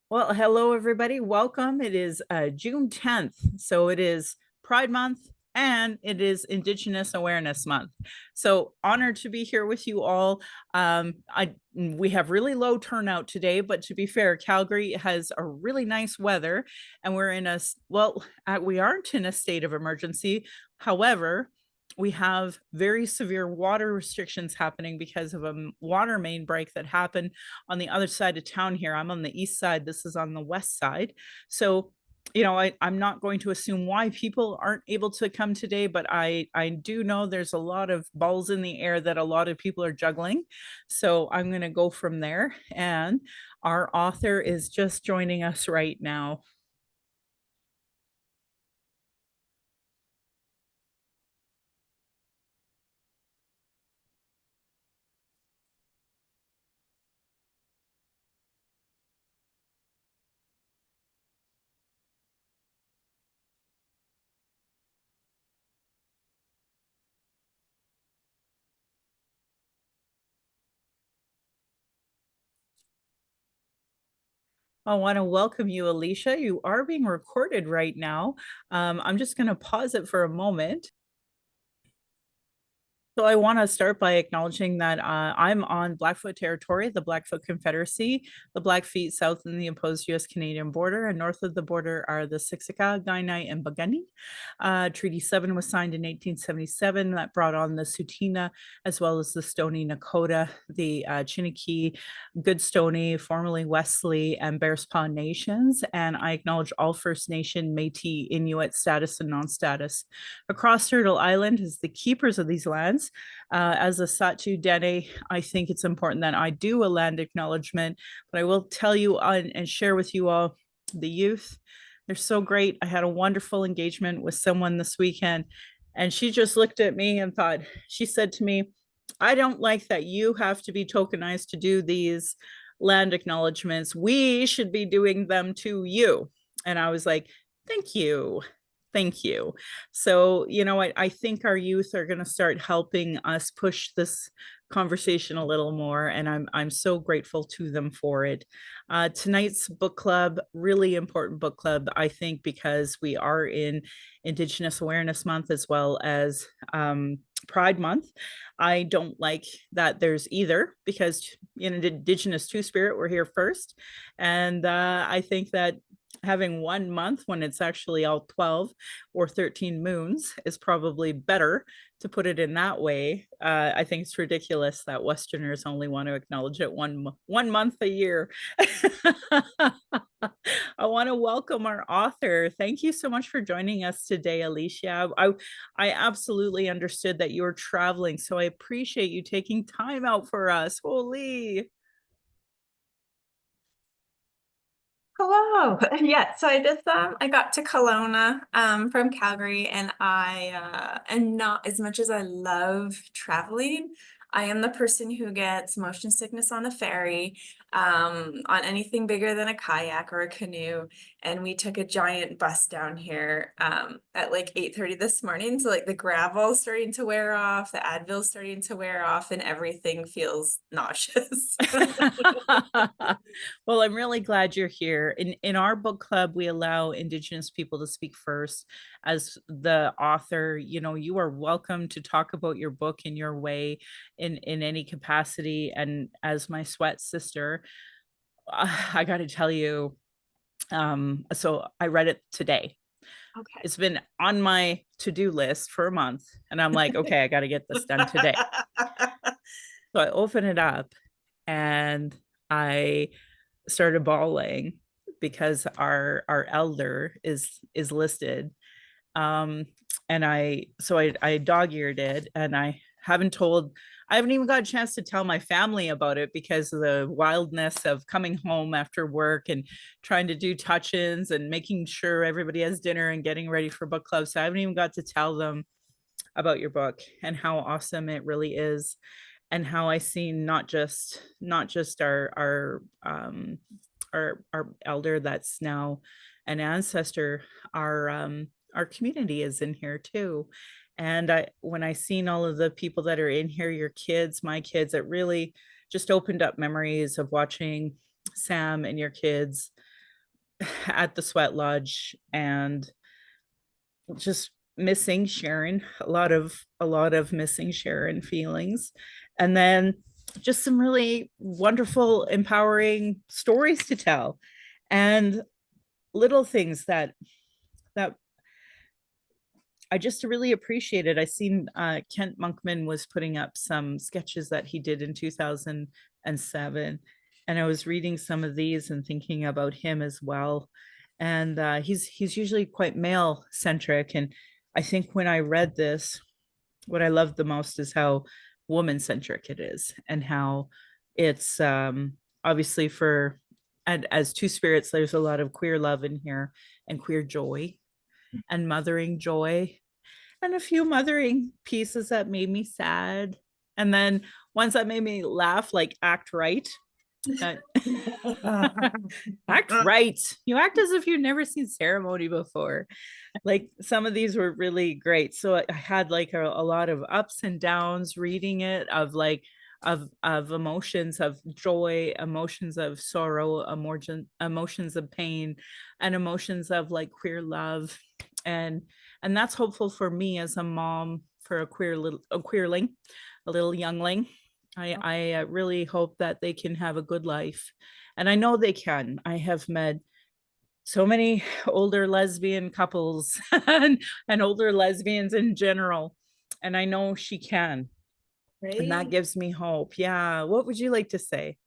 Well, hello, everybody. Welcome. It is June 10th. So it is Pride Month and it is Indigenous Awareness Month. So honored to be here with you all. We have really low turnout today, but to be fair, Calgary has a really nice weather and we're in we aren't in a state of emergency. However, we have very severe water restrictions happening because of a water main break that happened on the other side of town here. I'm on the east side. This is on the west side. So, I'm not going to assume why people aren't able to come today, but I do know there's a lot of balls in the air that a lot of people are juggling. So I'm going to go from there. And our author is just joining us right now. I want to welcome you, Alycia. You are being recorded right now. I'm just going to pause it for a moment. So I want to start by acknowledging that I'm on Blackfoot territory, the Blackfoot Confederacy, the Blackfeet south in the imposed U.S.-Canadian border, and north of the border are the Siksika, Kainai, and Piikani. Treaty 7 was signed in 1877. That brought on the Tsuut'ina, as well as the Stoney Nakoda, the Chiniki, Goodstoney, formerly Wesley, and Bearspaw nations. And I acknowledge all First Nation, Métis, Inuit status and non-status. Across Turtle Island is the keepers of these lands. As a Satu Dene, I think it's important that I do a land acknowledgement, but I will tell you and share with you all the youth. They're so great. I had a wonderful engagement with someone this weekend, and she just looked at me and thought, she said to me, I don't like that you have to be tokenized to do these land acknowledgements. We should be doing them to you. And I was like, thank you. Thank you. So, I think our youth are going to start helping us push this conversation a little more, and I'm so grateful to them for it. Tonight's book club, really important book club, I think, because we are in Indigenous Awareness Month as well as Pride Month. I don't like that there's either because in Indigenous Two Spirit, we're here first, and I think that having 1 month when it's actually all 12 or 13 moons is probably better, to put it in that way. I think it's ridiculous that Westerners only want to acknowledge it one month a year. I want to welcome our author. Thank you so much for joining us today, Alycia. I absolutely understood that you were traveling, so I appreciate you taking time out for us. Holy. Hello. Yeah, so I got to Kelowna from Calgary, and and not as much as I love traveling, I am the person who gets motion sickness on a ferry, on anything bigger than a kayak or a canoe. And we took a giant bus down here at like 8:30 this morning. So like the gravel's starting to wear off, the Advil's starting to wear off, and everything feels nauseous. Well, I'm really glad you're here. In our book club, we allow Indigenous people to speak first. As the author, you are welcome to talk about your book in your way, in any capacity. And as my sweat sister, I got to tell you, so I read it today. Okay. It's been on my to-do list for a month, and I'm like, okay, I got to get this done today. So I open it up and I started bawling because our elder is listed. Um, and I dog-eared it, and I haven't even got a chance to tell my family about it because of the wildness of coming home after work and trying to do touch-ins and making sure everybody has dinner and getting ready for book club. So I haven't even got to tell them about your book and how awesome it really is, and how I see not just our elder that's now an ancestor, our community is in here too. And when I seen all of the people that are in here, your kids, my kids, it really just opened up memories of watching Sam and your kids at the sweat lodge and just missing Sharon, a lot of missing Sharon feelings. And then just some really wonderful, empowering stories to tell and little things that I just really appreciated. I seen Kent Monkman was putting up some sketches that he did in 2007, and I was reading some of these and thinking about him as well. And he's usually quite male centric, and I think when I read this, what I loved the most is how woman centric it is, and how it's obviously for and as two spirits, there's a lot of queer love in here and queer joy and mothering joy and a few mothering pieces that made me sad. And then ones that made me laugh, like act right. Uh, act right. You act as if you've never seen ceremony before. Like some of these were really great. So I had like a lot of ups and downs reading it of like of emotions of joy, emotions of sorrow, emotions of pain, and emotions of like queer love. And and that's hopeful for me as a mom for a queerling, a little youngling. I really hope that they can have a good life, and I know they can. I have met so many older lesbian couples and older lesbians in general, and I know she can, and that Right. gives me hope. Yeah, what would you like to say?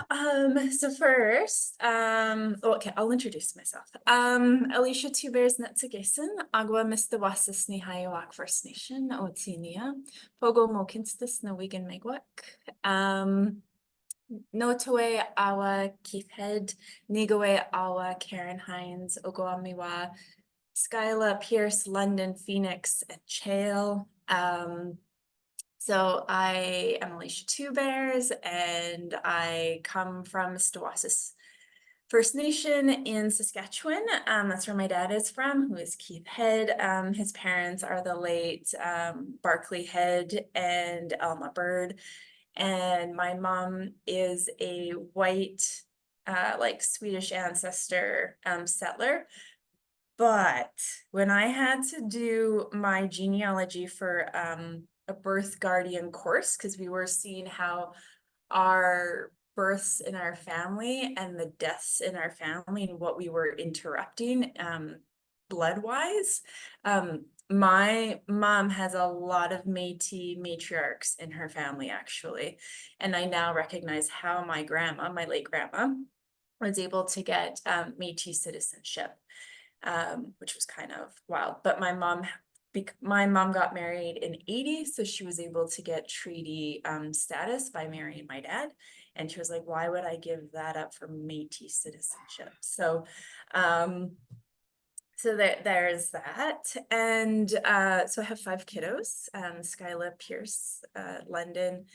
So first, okay, I'll introduce myself. Alycia Two Bears Netzigessen, Agua Mistawasis ni Hayawak First Nation, Otinia, Pogo Mokinstis na Wigan Megwak. Notoe Awa Keithhead, Nigoe Awa Karen Hines, Ogoamiwa, Skyla Pierce, London, Phoenix, and Chale. So I am Alycia Two Bears, and I come from Stawasis First Nation in Saskatchewan. That's where my dad is from, who is Keith Head. His parents are the late Barclay Head and Alma Bird. And my mom is a white, like Swedish ancestor settler. But when I had to do my genealogy for a birth guardian course, because we were seeing how our births in our family and the deaths in our family and what we were interrupting blood-wise, my mom has a lot of Métis matriarchs in her family, actually. And I now recognize how my grandma, my late grandma, was able to get Métis citizenship, which was kind of wild. But my mom got married in 80, so she was able to get treaty status by marrying my dad. And she was like, why would I give that up for Métis citizenship? So there's that. And so I have 5 kiddos, Skyla, Pierce, London,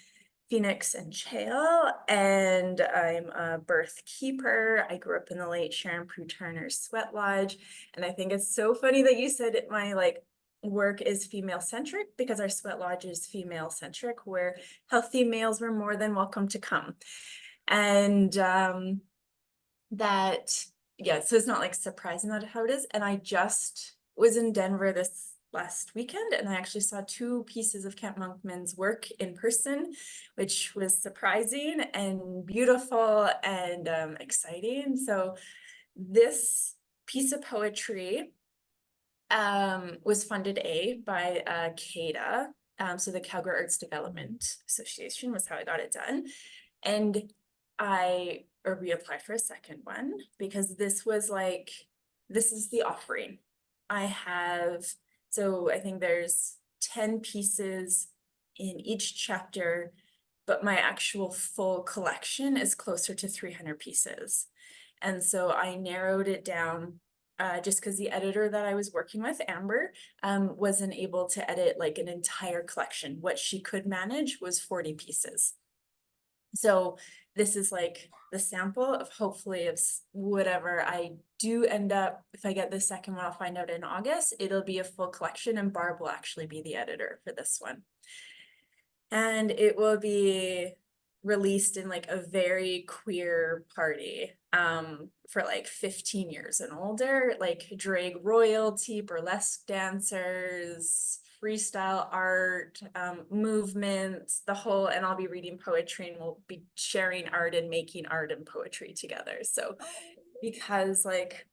Phoenix, and Chale, and I'm a birth keeper. I grew up in the late Sharon Prue Turner's Sweat Lodge, and I think it's so funny that you said it, my like work is female centric, because our Sweat Lodge is female centric, where healthy males were more than welcome to come. And that, yeah, so it's not like surprising that how it is. And I just was in Denver this last weekend, and I actually saw 2 pieces of Kent Monkman's work in person, which was surprising and beautiful and exciting. So this piece of poetry was funded by CADA, so the Calgary Arts Development Association was how I got it done. And I reapplied for a second one because this was like, this is the offering. I have, so I think there's 10 pieces in each chapter, but my actual full collection is closer to 300 pieces. And so I narrowed it down just because the editor that I was working with, Amber, wasn't able to edit like an entire collection. What she could manage was 40 pieces. So this is like the sample of hopefully of whatever I do end up, if I get the second one, I'll find out in August, it'll be a full collection, and Barb will actually be the editor for this one. And it will be released in like a very queer party for like 15 years and older, like drag royalty, burlesque dancers, freestyle art, movements, the whole, and I'll be reading poetry and we'll be sharing art and making art and poetry together. So because like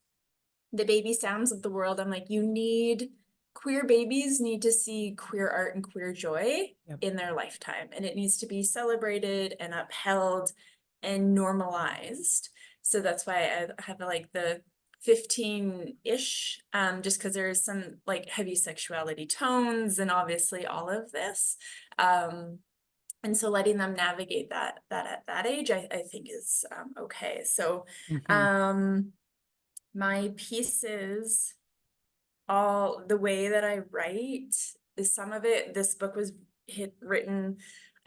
the baby sounds of the world, I'm like, queer babies need to see queer art and queer joy Yep. in their lifetime, and it needs to be celebrated and upheld and normalized. So that's why I have like the 15-ish, just because there's some like heavy sexuality tones and obviously all of this. And so letting them navigate that at that age, I think is okay. So Mhm. um my pieces, all the way that I write is some of it, this book was written,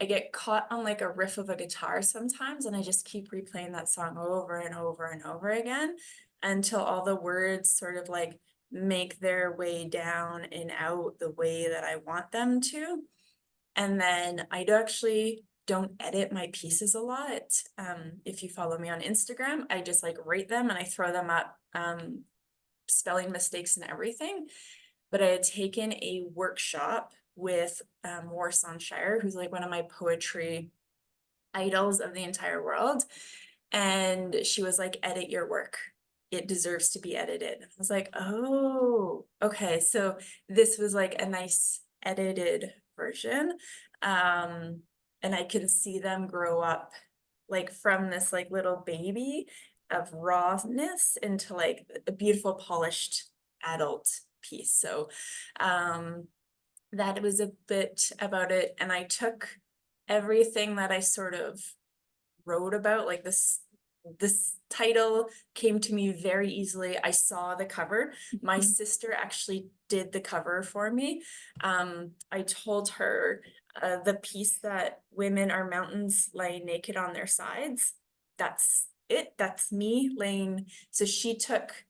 I get caught on like a riff of a guitar sometimes and I just keep replaying that song over and over and over again until all the words sort of like make their way down and out the way that I want them to. And then I actually don't edit my pieces a lot. If you follow me on Instagram, I just like write them and I throw them up, spelling mistakes and everything. But I had taken a workshop with Warsaw Shire, who's like one of my poetry idols of the entire world. And she was like, edit your work. It deserves to be edited. I was like, oh, okay. So this was like a nice edited version. Um, and I can see them grow up like from this like little baby of rawness into like a beautiful polished adult piece. So that was a bit about it. And I took everything that I sort of wrote about, like this title came to me very easily. I saw the cover. My sister actually did the cover for me. I told her the piece that women are mountains laying naked on their sides. That's it. That's me laying. So she took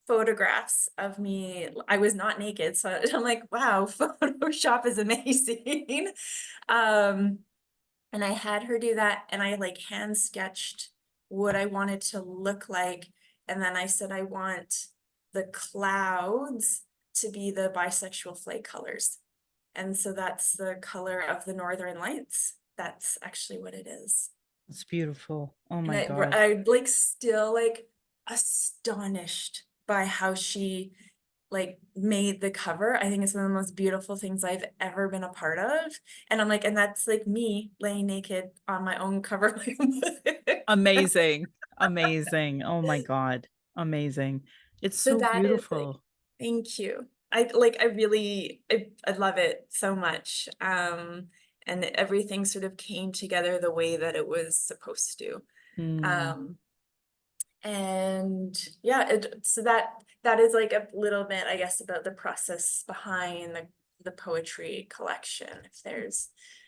photographs of me. I was not naked. So I'm like, wow, Photoshop is amazing. um, and I had her do that and I like hand sketched what I wanted to look like. And then I said, I want the clouds to be the bisexual flag colors. And so that's the color of the Northern Lights. That's actually what it is. It's beautiful. Oh And my God. I like still like astonished by how she like made the cover. I think it's one of the most beautiful things I've ever been a part of. And I'm like, and that's like me laying naked on my own cover. Amazing. Amazing. Oh my God. Amazing. It's So so that is like, beautiful. thank you. I really, I love it so much. And everything sort of came together the way that it was supposed to. Mm. Um, and yeah, so that is like a little bit, I guess, about the process behind the poetry collection.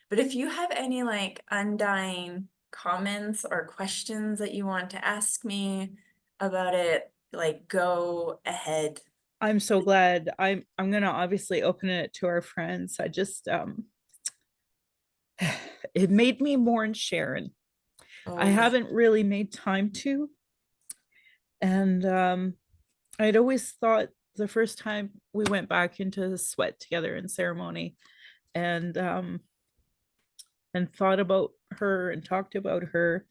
But if you have any like undying comments or questions that you want to ask me about it, like go ahead. I'm so glad. I'm gonna obviously open it to our friends. I just it made me mourn Sharon. I Oh yeah. haven't really made time to. And I'd always thought the first time we went back into the sweat together in ceremony and thought about her and talked about her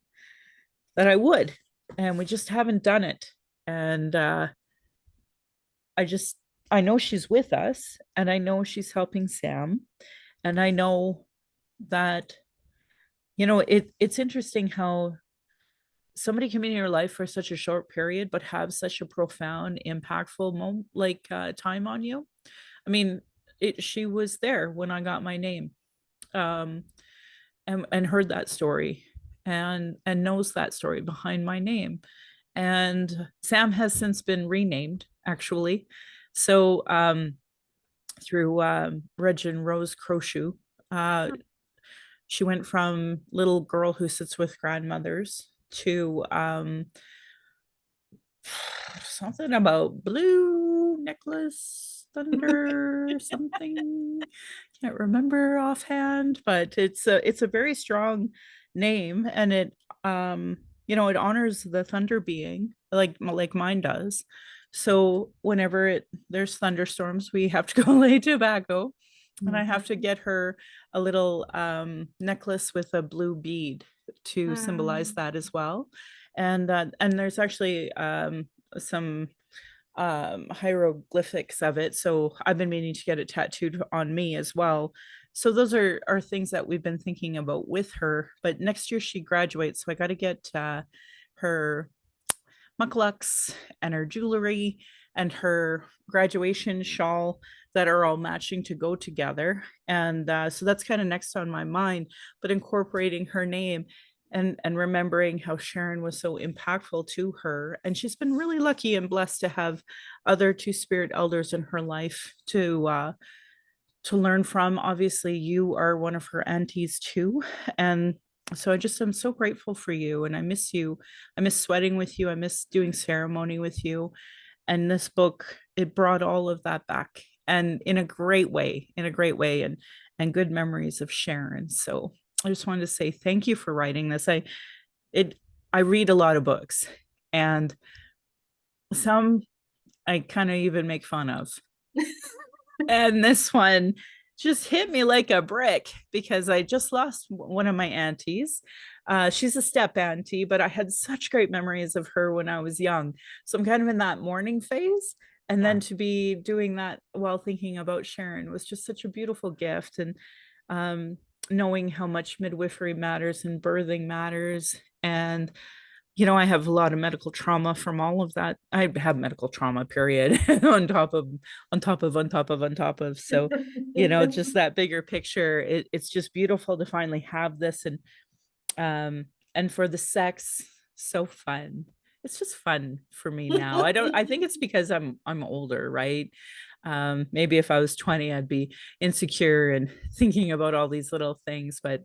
that I would. And we just haven't done it. And I just I know she's with us and I know she's helping Sam. And I know that, it's interesting how somebody can be in your life for such a short period, but have such a profound, impactful moment, like time on you. I mean, she was there when I got my name, um, and heard that story, and knows that story behind my name. And Sam has since been renamed, actually. So through Reg and Rose Crochet, uh, she went from little girl who sits with grandmothers to something about blue necklace thunder something, can't remember offhand, but it's a very strong name, and it it honors the thunder being like mine does. So whenever there's thunderstorms, we have to go lay tobacco, and I have to get her a little necklace with a blue bead to symbolize that as well. And there's actually some hieroglyphics of it. So I've been meaning to get it tattooed on me as well. So those are things that we've been thinking about with her. But next year she graduates, so I got to get her mucklucks and her jewelry and her graduation shawl that are all matching to go together. And so that's kind of next on my mind, but incorporating her name and remembering how Sharon was so impactful to her. And she's been really lucky and blessed to have other two spirit elders in her life to learn from. Obviously, you are one of her aunties too. And so I just am so grateful for you, and I miss you. I miss sweating with you. I miss doing ceremony with you. And this book, it brought all of that back, and in a great way, and good memories of Sharon. So I just wanted to say thank you for writing this. It I read a lot of books, and some I kind of even make fun of. And this one just hit me like a brick because I just lost one of my aunties. She's a step auntie, but I had such great memories of her when I was young. So I'm kind of in that mourning phase. And then to be doing that while thinking about Sharon was just such a beautiful gift. And um, knowing how much midwifery matters and birthing matters. And I have a lot of medical trauma from all of that. I have medical trauma, period, on top of. So, just that bigger picture. It's just beautiful to finally have this, and for the sex, so fun. It's just fun for me now. I think it's because I'm older, right? Maybe if I was 20, I'd be insecure and thinking about all these little things, but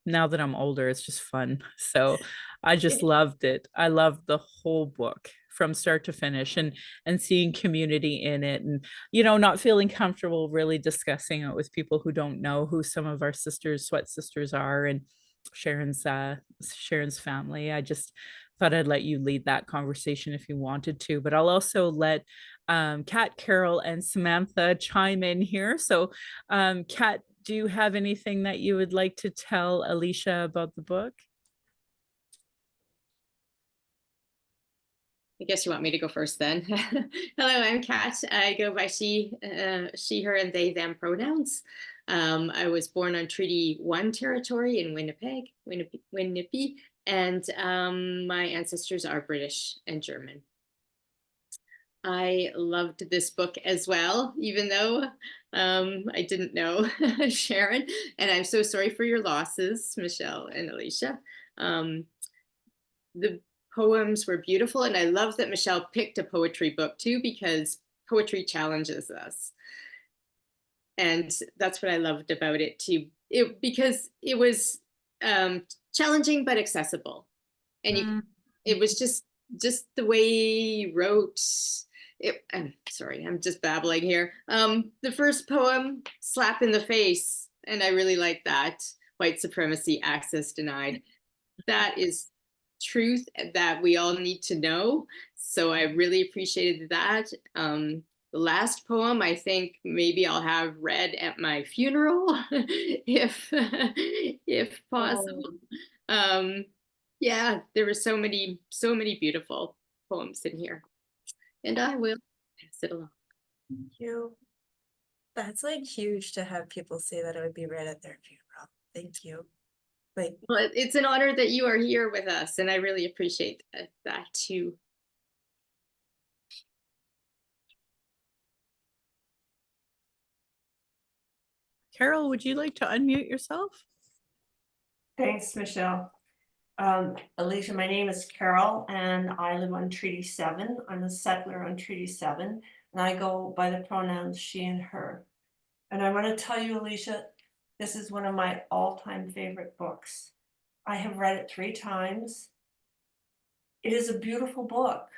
now that I'm older, it's just fun. So I just loved it. I loved the whole book from start to finish, and seeing community in it, and not feeling comfortable really discussing it with people who don't know who some of our sisters, sweat sisters are, and Sharon's family. I just thought I'd let you lead that conversation if you wanted to, but I'll also let Kat, Carol, and Samantha chime in here. So Kat, do you have anything that you would like to tell Alycia about the book? I guess you want me to go first then. Hello, I'm Kat. I go by she, her, and they, them pronouns. I was born on Treaty 1 territory in Winnipeg, and my ancestors are British and German. I loved this book as well, even though I didn't know Sharon, and I'm so sorry for your losses, Michelle and Alycia. The poems were beautiful, and I love that Michelle picked a poetry book too, because poetry challenges us, and that's what I loved about it too. Because it was challenging but accessible, and it was just the way he wrote it. I'm sorry, I'm just babbling here. The first poem, "Slap in the Face," and I really like that. White supremacy, access denied. That is truth that we all need to know. So I really appreciated that. The last poem, I think maybe I'll have read at my funeral, if possible. Yeah, there were so many beautiful poems in here, and I will pass it along. Thank you. That's like huge to have people say that it would be read at their funeral. Thank you. Like, Well, it's an honor that you are here with us, and I really appreciate that too. Carol, would you like to unmute yourself? Thanks, Michelle. Alycia, my name is Carol, and I live on Treaty 7. I'm a settler on Treaty 7, and I go by the pronouns she and her. And I want to tell you, Alycia, this is one of my all-time favorite books. I have read it 3 times. It is a beautiful book.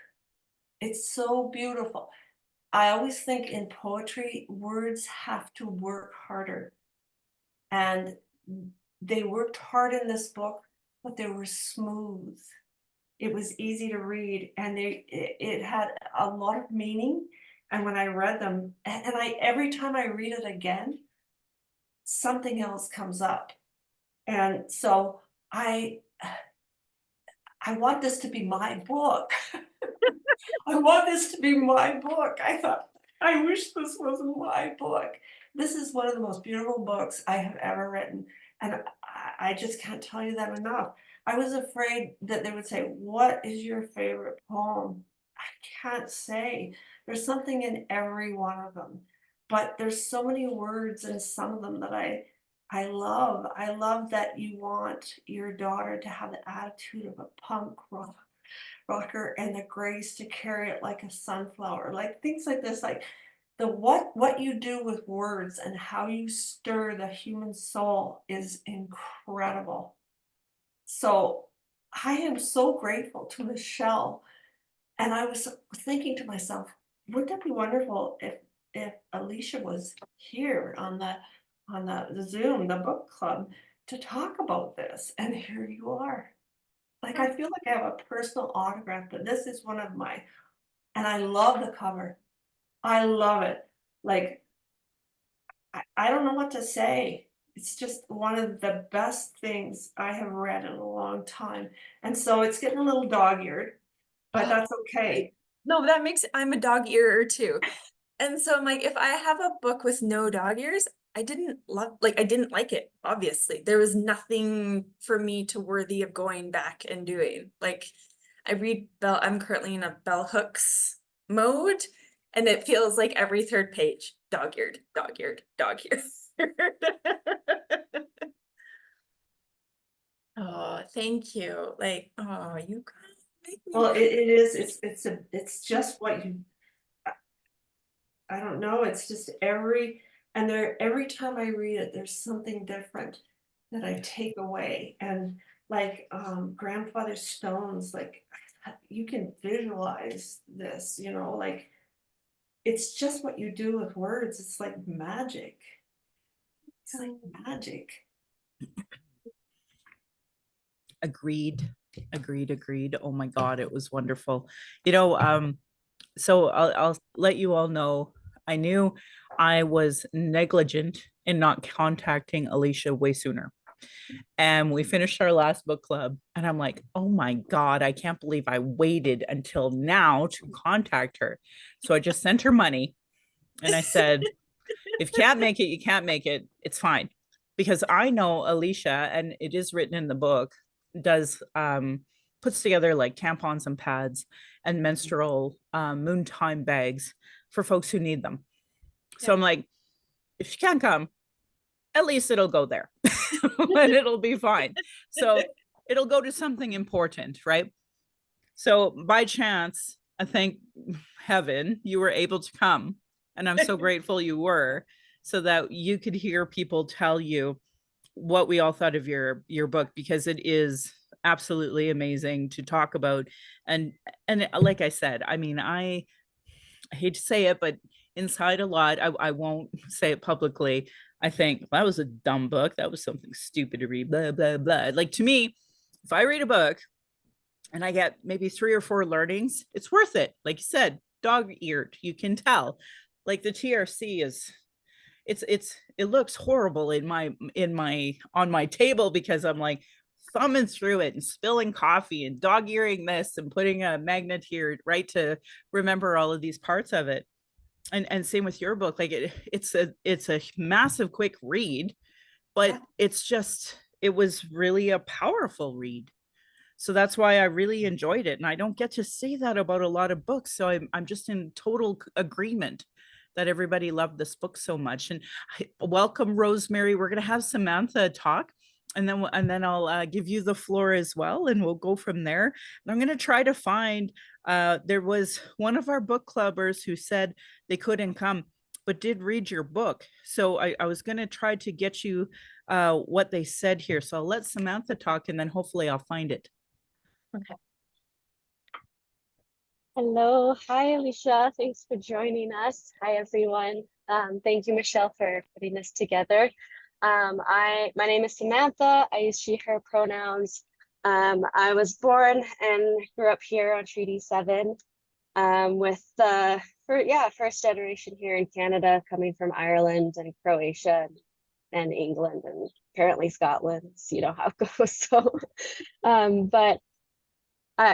It's so beautiful. I always think in poetry, words have to work harder. And they worked hard in this book, but they were smooth. It was easy to read, and it had a lot of meaning. And when I read them, and I every time I read it again, something else comes up. And so I want this to be my book. I want this to be my book. I thought, I wish this was my book. This is one of the most beautiful books I have ever written. And I just can't tell you that enough. I was afraid that they would say, "What is your favorite poem?" I can't say. There's something in every one of them. But there's so many words in some of them that I love. I love that you want your daughter to have the attitude of a punk rocker and the grace to carry it like a sunflower, like things like this, like the what you do with words and how you stir the human soul is incredible. So I am so grateful to Michelle. And I was thinking to myself, wouldn't it be wonderful if Alycia was here on the Zoom, the book club, to talk about this? And here you are. Like, I feel like I have a personal autograph, but this is one of my, and I love the cover. I love it. Like, I don't know what to say. It's just one of the best things I have read in a long time. And so it's getting a little dog-eared, but that's okay. No, that makes, I'm a dog earer too. And so I'm like, if I have a book with no dog ears, I didn't like it, obviously. There was nothing for me to worthy of going back and doing. Like, I'm currently in a bell hooks mode, and it feels like every third page, dog-eared, dog-eared, dog-eared. Oh, thank you. Like, oh, you guys make me Well, it is, it's just what you, I don't know, it's just every time I read it, there's something different that I take away. And like grandfather stones, like you can visualize this, like it's just what you do with words. It's like magic. It's like magic. Agreed. Agreed. Oh my God, it was wonderful. So I'll let you all know, I knew I was negligent in not contacting Alycia way sooner. And we finished our last book club, and I'm like, oh my God, I can't believe I waited until now to contact her. So I just sent her money and I said, if you can't make it, you can't make it. It's fine. Because I know Alycia, and it is written in the book, does puts together like tampons and pads and menstrual moon time bags for folks who need them. So I'm like, if she can't come, at least it'll go there and it'll be fine. So it'll go to something important, right? So by chance, I thank heaven you were able to come. And I'm so grateful you were, so that you could hear people tell you what we all thought of your book, because it is absolutely amazing to talk about. And like I said, I mean, I hate to say it, but inside a lot, I won't say it publicly. I think, well, that was a dumb book. That was something stupid to read, blah, blah, blah. Like, to me, if I read a book and I get maybe 3 or 4 learnings, it's worth it. Like you said, dog-eared, you can tell. Like the TRC is, it looks horrible in my on my table, because I'm like thumbing through it and spilling coffee and dog-earing this and putting a magnet here, right, to remember all of these parts of it. And same with your book. Like it's a massive quick read, but it was really a powerful read. So that's why I really enjoyed it. And I don't get to say that about a lot of books. So I'm just in total agreement that everybody loved this book so much. And welcome, Rosemary. We're going to have Samantha talk, and then I'll give you the floor as well, and we'll go from there. And I'm going to try to find, there was one of our book clubbers who said they couldn't come, but did read your book. So I was going to try to get you what they said here. So I'll let Samantha talk, and then hopefully I'll find it. Okay. Hello. Hi, Alycia. Thanks for joining us. Hi, everyone. Thank you, Michelle, for putting this together. My name is Samantha. I use she, her pronouns. I was born and grew up here on Treaty 7 with first generation here in Canada, coming from Ireland and Croatia and England and apparently Scotland. So you know how it goes. So, but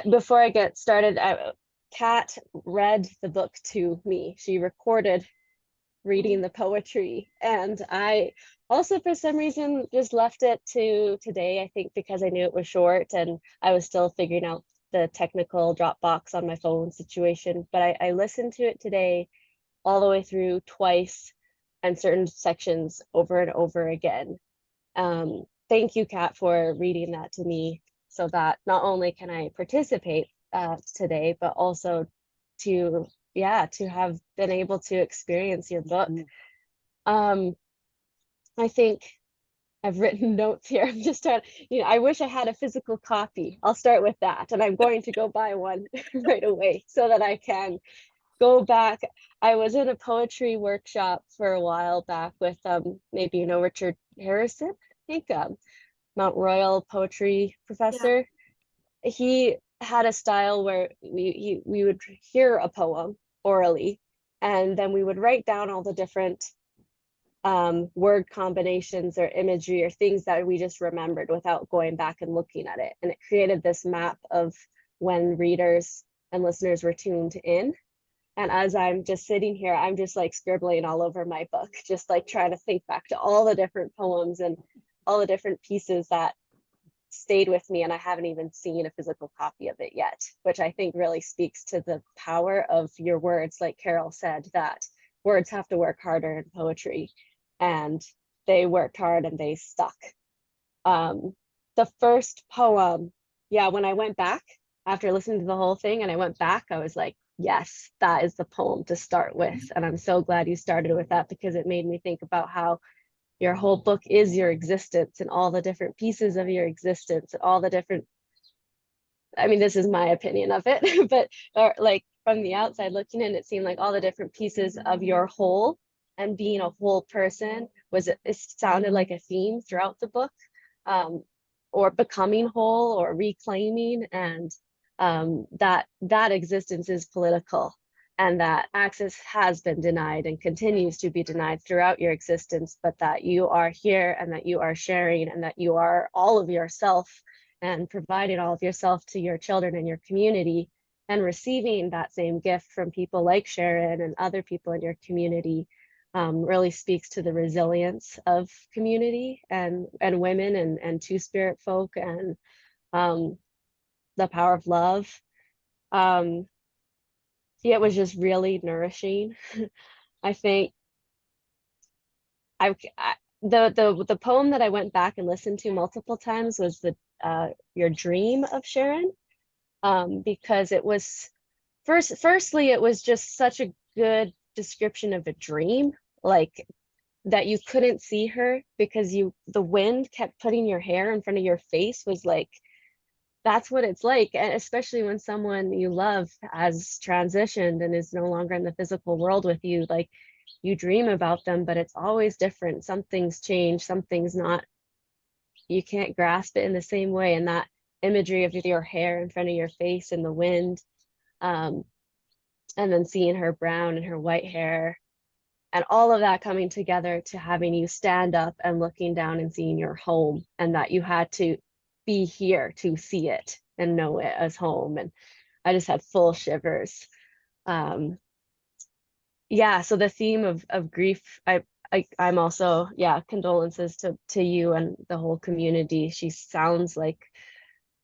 before I get started, Kat read the book to me. She recorded reading the poetry, and I also for some reason just left it to today, I think because I knew it was short and I was still figuring out the technical Dropbox on my phone situation, but I listened to it today all the way through twice and certain sections over and over again. Thank you, Kat, for reading that to me so that not only can I participate today, but also to have been able to experience your book. I think I've written notes here. I'm just trying, I wish I had a physical copy. I'll start with that. And I'm going to go buy one right away so that I can go back. I was in a poetry workshop for a while back with maybe you know Richard Harrison, I think, Mount Royal poetry professor. Yeah. He had a style where we would hear a poem orally, and then we would write down all the different word combinations or imagery or things that we just remembered without going back and looking at it. And it created this map of when readers and listeners were tuned in. And as I'm just sitting here, I'm just like scribbling all over my book, just like trying to think back to all the different poems and all the different pieces that stayed with me, and I haven't even seen a physical copy of it yet, which I think really speaks to the power of your words. Like Carol said, that words have to work harder in poetry, and they worked hard and they stuck. The first poem, when I went back after listening to the whole thing and I went back, I was like, yes, that is the poem to start with. And I'm so glad you started with that, because it made me think about how your whole book is your existence and all the different pieces of your existence, all the different, I mean, this is my opinion of it, but like from the outside looking in, it seemed like all the different pieces of your whole and being a whole person it sounded like a theme throughout the book, or becoming whole or reclaiming, and that existence is political, and that access has been denied and continues to be denied throughout your existence, but that you are here and that you are sharing and that you are all of yourself and providing all of yourself to your children and your community, and receiving that same gift from people like Sharon and other people in your community really speaks to the resilience of community and women and two-spirit folk, and the power of love. It was just really nourishing. I think the poem that I went back and listened to multiple times was the Your Dream of Sharon, because it was firstly it was just such a good description of a dream, like that you couldn't see her because the wind kept putting your hair in front of your face, was like, that's what it's like. And especially when someone you love has transitioned and is no longer in the physical world with you, like you dream about them, but it's always different. Something's changed, something's not, you can't grasp it in the same way. And that imagery of your hair in front of your face and the wind, and then seeing her brown and her white hair, and all of that coming together to having you stand up and looking down and seeing your home, and that you had to be here to see it and know it as home. And I just had full shivers. So the theme of grief, I'm also, condolences to you and the whole community. She sounds like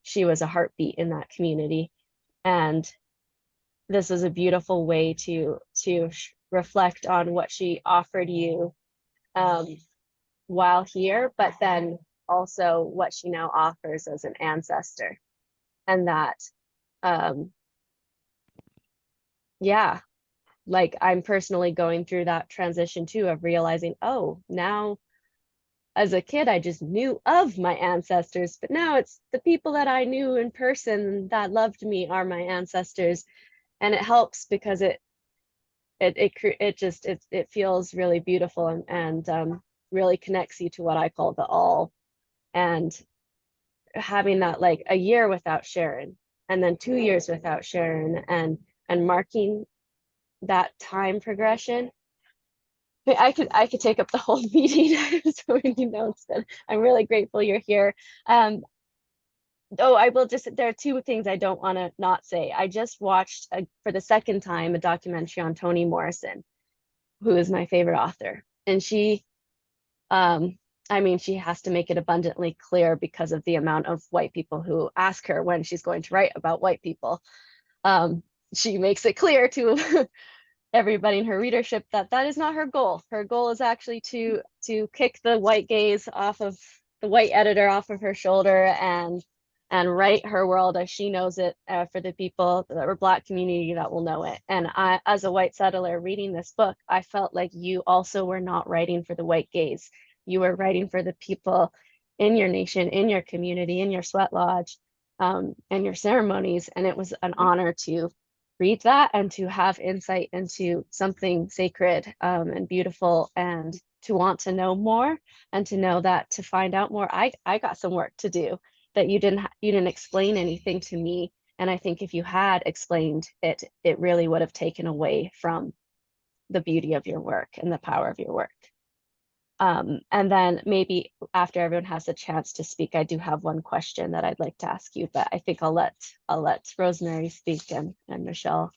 she was a heartbeat in that community, and this is a beautiful way to reflect on what she offered you while here, but then also what she now offers as an ancestor. And that like I'm personally going through that transition too, of realizing, oh, now as a kid I just knew of my ancestors, but now it's the people that I knew in person that loved me are my ancestors. And it helps because it feels really beautiful, and really connects you to what I call the all. And having that like a year without Sharon, and then 2 years without Sharon, and marking that time progression. I could take up the whole meeting. I have so many notes, but I'm really grateful you're here. Oh, I will just, there are two things I don't want to not say. I just watched for the second time a documentary on Toni Morrison, who is my favorite author. And she, I mean, she has to make it abundantly clear because of the amount of white people who ask her when she's going to write about white people. She makes it clear to everybody in her readership that that is not her goal. Her goal is actually to kick the white gaze off of the white editor off of her shoulder, and write her world as she knows it, for the people that were Black community that will know it. And I, as a white settler reading this book, I felt like you also were not writing for the white gaze. You were writing for the people in your nation, in your community, in your sweat lodge, and your ceremonies. And it was an honor to read that and to have insight into something sacred, and beautiful, and to want to know more, and to know that to find out more, I got some work to do, that you didn't explain anything to me. And I think if you had explained it, it really would have taken away from the beauty of your work and the power of your work. And then maybe after everyone has a chance to speak, I do have one question that I'd like to ask you, but I think I'll let Rosemary speak, and Michelle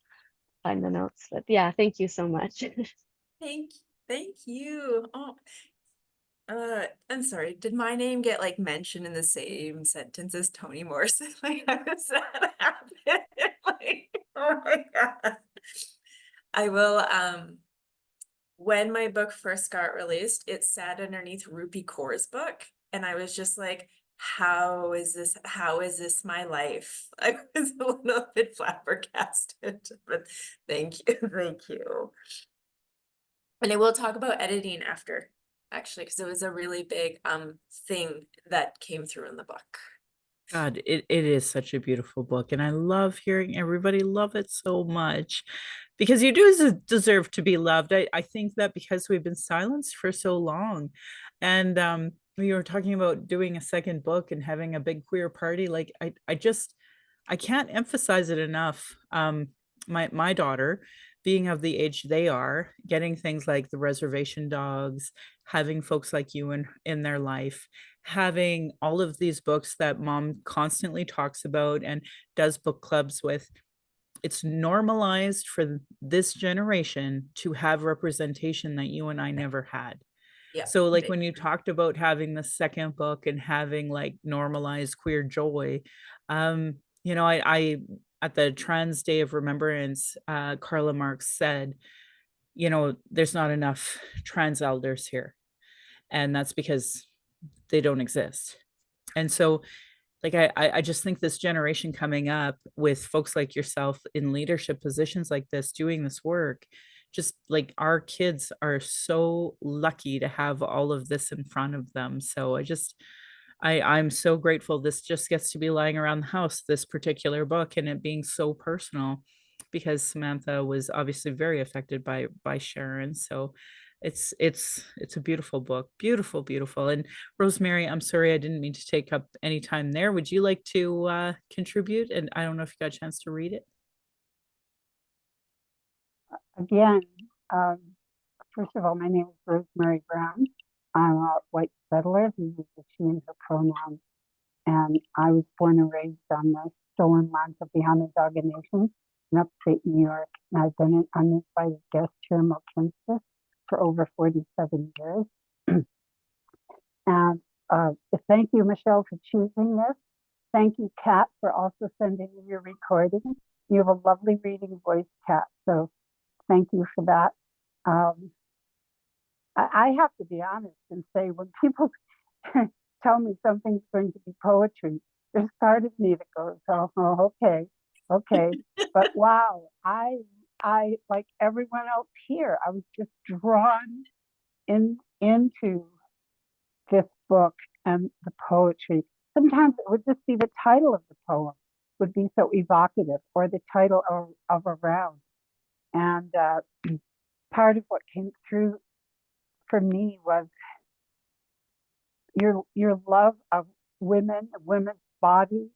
find the notes. But yeah, thank you so much. Thank you. Oh, I'm sorry. Did my name get like mentioned in the same sentence as Toni Morrison? Like, how does that happen? Like, oh my God. I will, when my book first got released, it sat underneath Rupi Kaur's book. And I was just like, how is this my life? I was a little bit flabbergasted, but thank you. And I will talk about editing after, actually, because it was a really big thing that came through in the book. God, it is such a beautiful book, and I love hearing everybody love it so much, because you do deserve to be loved. I think that because we've been silenced for so long, and we were talking about doing a second book and having a big queer party, like I can't emphasize it enough. My daughter, being of the age they are, getting things like the reservation dogs, having folks like you in their life, having all of these books that mom constantly talks about and does book clubs with. It's normalized for this generation to have representation that you and I never had. Yeah. So like when you talked about having the second book and having like normalized queer joy, I at the Trans Day of Remembrance, Carla Marx said, there's not enough trans elders here. And that's because they don't exist. And so like I just think this generation coming up with folks like yourself in leadership positions like this, doing this work, just like our kids are so lucky to have all of this in front of them. So I'm so grateful this just gets to be lying around the house, this particular book, and it being so personal, because Samantha was obviously very affected by Sharon. So it's a beautiful book, beautiful. And Rosemary, I'm sorry I didn't mean to take up any time there. Would you like to contribute? And I don't know if you got a chance to read it. Again, first of all, my name is Rosemary Brown. I'm a white settler who uses she and her pronouns. And I was born and raised on the stolen lands of the Onondaga Nation in upstate New York. And I've been an uninvited guest here in Princess for over 47 years. And thank you, Michelle, for choosing this. Thank you, Kat, for also sending me your recording. You have a lovely reading voice, Kat. So thank you for that. I have to be honest and say, when people tell me something's going to be poetry, there's part of me that goes, oh, okay. But wow, I like everyone else here, I was just drawn into this book and the poetry. Sometimes it would just be the title of the poem would be so evocative, or the title of a round. And part of what came through for me was your love of women, women's bodies,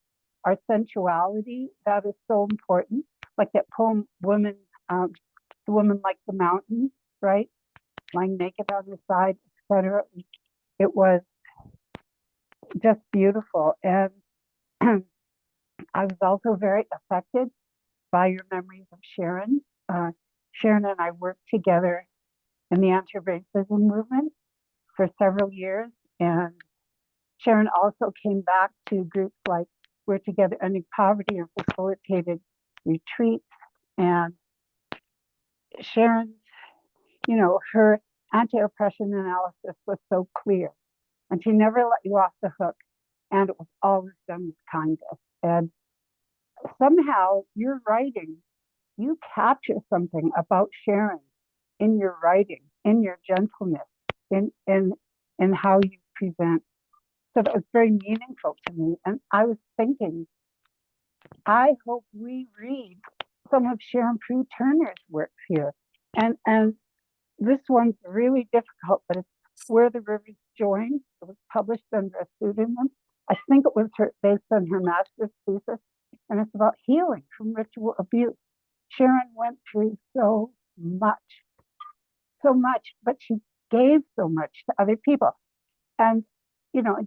our sensuality, that is so important. Like that poem, Woman, the woman like the mountain, right? Lying naked on her side, etc. It was just beautiful. And I was also very affected by your memories of Sharon. Sharon and I worked together in the anti-racism movement for several years. And Sharon also came back to groups like We're Together Ending Poverty and facilitated retreats. And Sharon's, her anti-oppression analysis was so clear. And she never let you off the hook. And it was always done with kindness. And somehow your writing, you capture something about Sharon in your writing, in your gentleness, in how you present. So that was very meaningful to me. And I was thinking, I hope we read some of Sharon Prue Turner's works here. And this one's really difficult, but it's Where the Rivers Join. It was published under a pseudonym. I think it was based on her master's thesis, and it's about healing from ritual abuse. Sharon went through so much, but she gave so much to other people. And,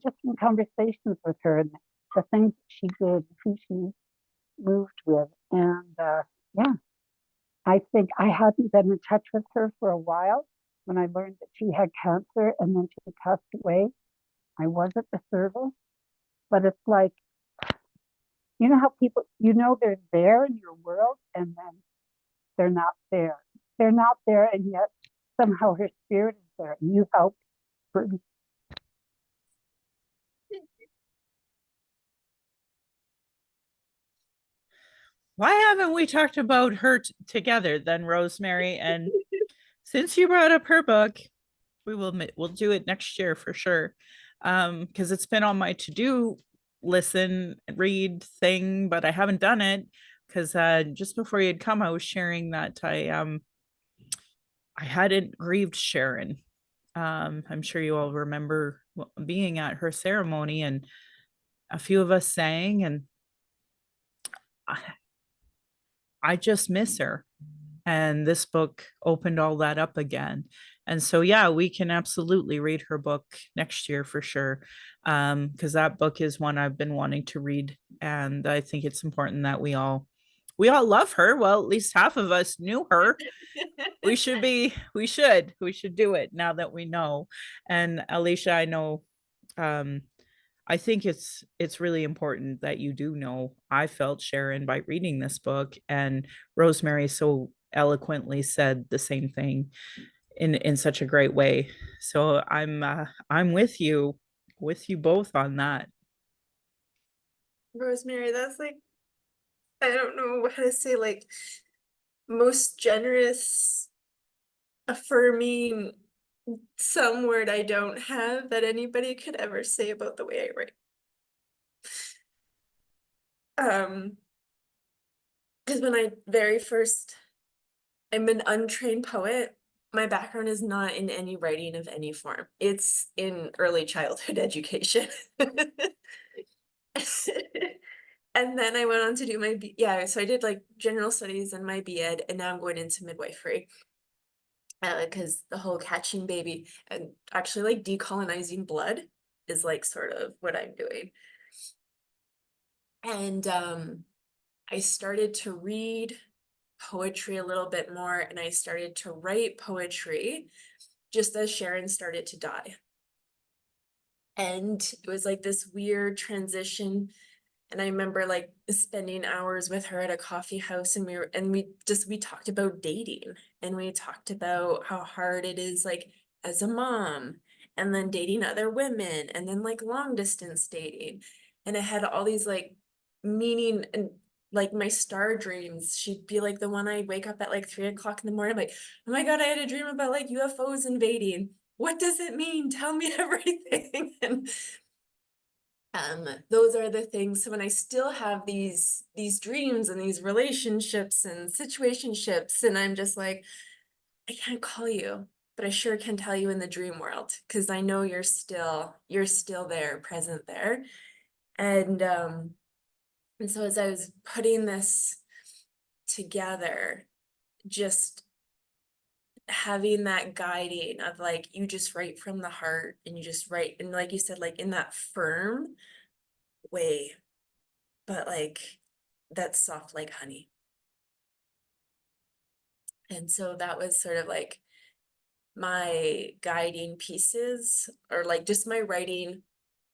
just in conversations with her and the things that she did, who she moved with. And yeah, I think I hadn't been in touch with her for a while when I learned that she had cancer and then she passed away. I was at the service, but it's like, how people, they're there in your world and then they're not there. They're not there, and yet somehow her spirit is there. And you help her. Why haven't we talked about her together then, Rosemary? And since you brought up her book, we'll do it next year for sure. Because it's been on my to-do listen, read thing, but I haven't done it because just before you'd come, I was sharing that I hadn't grieved Sharon. I'm sure you all remember being at her ceremony, and a few of us sang, and I just miss her. And this book opened all that up again. And so, yeah, we can absolutely read her book next year for sure. Because that book is one I've been wanting to read. And I think it's important that we all love her. Well, at least half of us knew her. we should do it now that we know. And Alycia, I know, I think it's really important that you do know. I felt Sharon by reading this book, and Rosemary so eloquently said the same thing in such a great way. So I'm with you both on that. Rosemary, that's like, I don't know how to say, like, most generous, affirming, some word I don't have that anybody could ever say about the way I write. Because when I'm an untrained poet. My background is not in any writing of any form. It's in early childhood education. And then I went on to do my so I did like general studies and my B.Ed, and now I'm going into midwifery. Because the whole catching baby and actually like decolonizing blood is like sort of what I'm doing. And I started to read poetry a little bit more, and I started to write poetry just as Sharon started to die. And it was like this weird transition. And I remember like spending hours with her at a coffee house, and we talked about dating, and we talked about how hard it is like as a mom, and then dating other women, and then like long distance dating. And it had all these like meaning, and like my star dreams, she'd be like the one I'd wake up at like 3 o'clock in the morning, like, oh my God, I had a dream about like UFOs invading. What does it mean? Tell me everything. And those are the things. So when I still have these dreams and these relationships and situationships, and I'm just like, I can't call you. but I sure can tell you in the dream world, because I know you're still there, present there. And so as I was putting this together, just having that guiding of like, you just write from the heart, and you just write, and like you said, like in that firm way, but like that's soft like honey. And so that was sort of like my guiding pieces, or like just my writing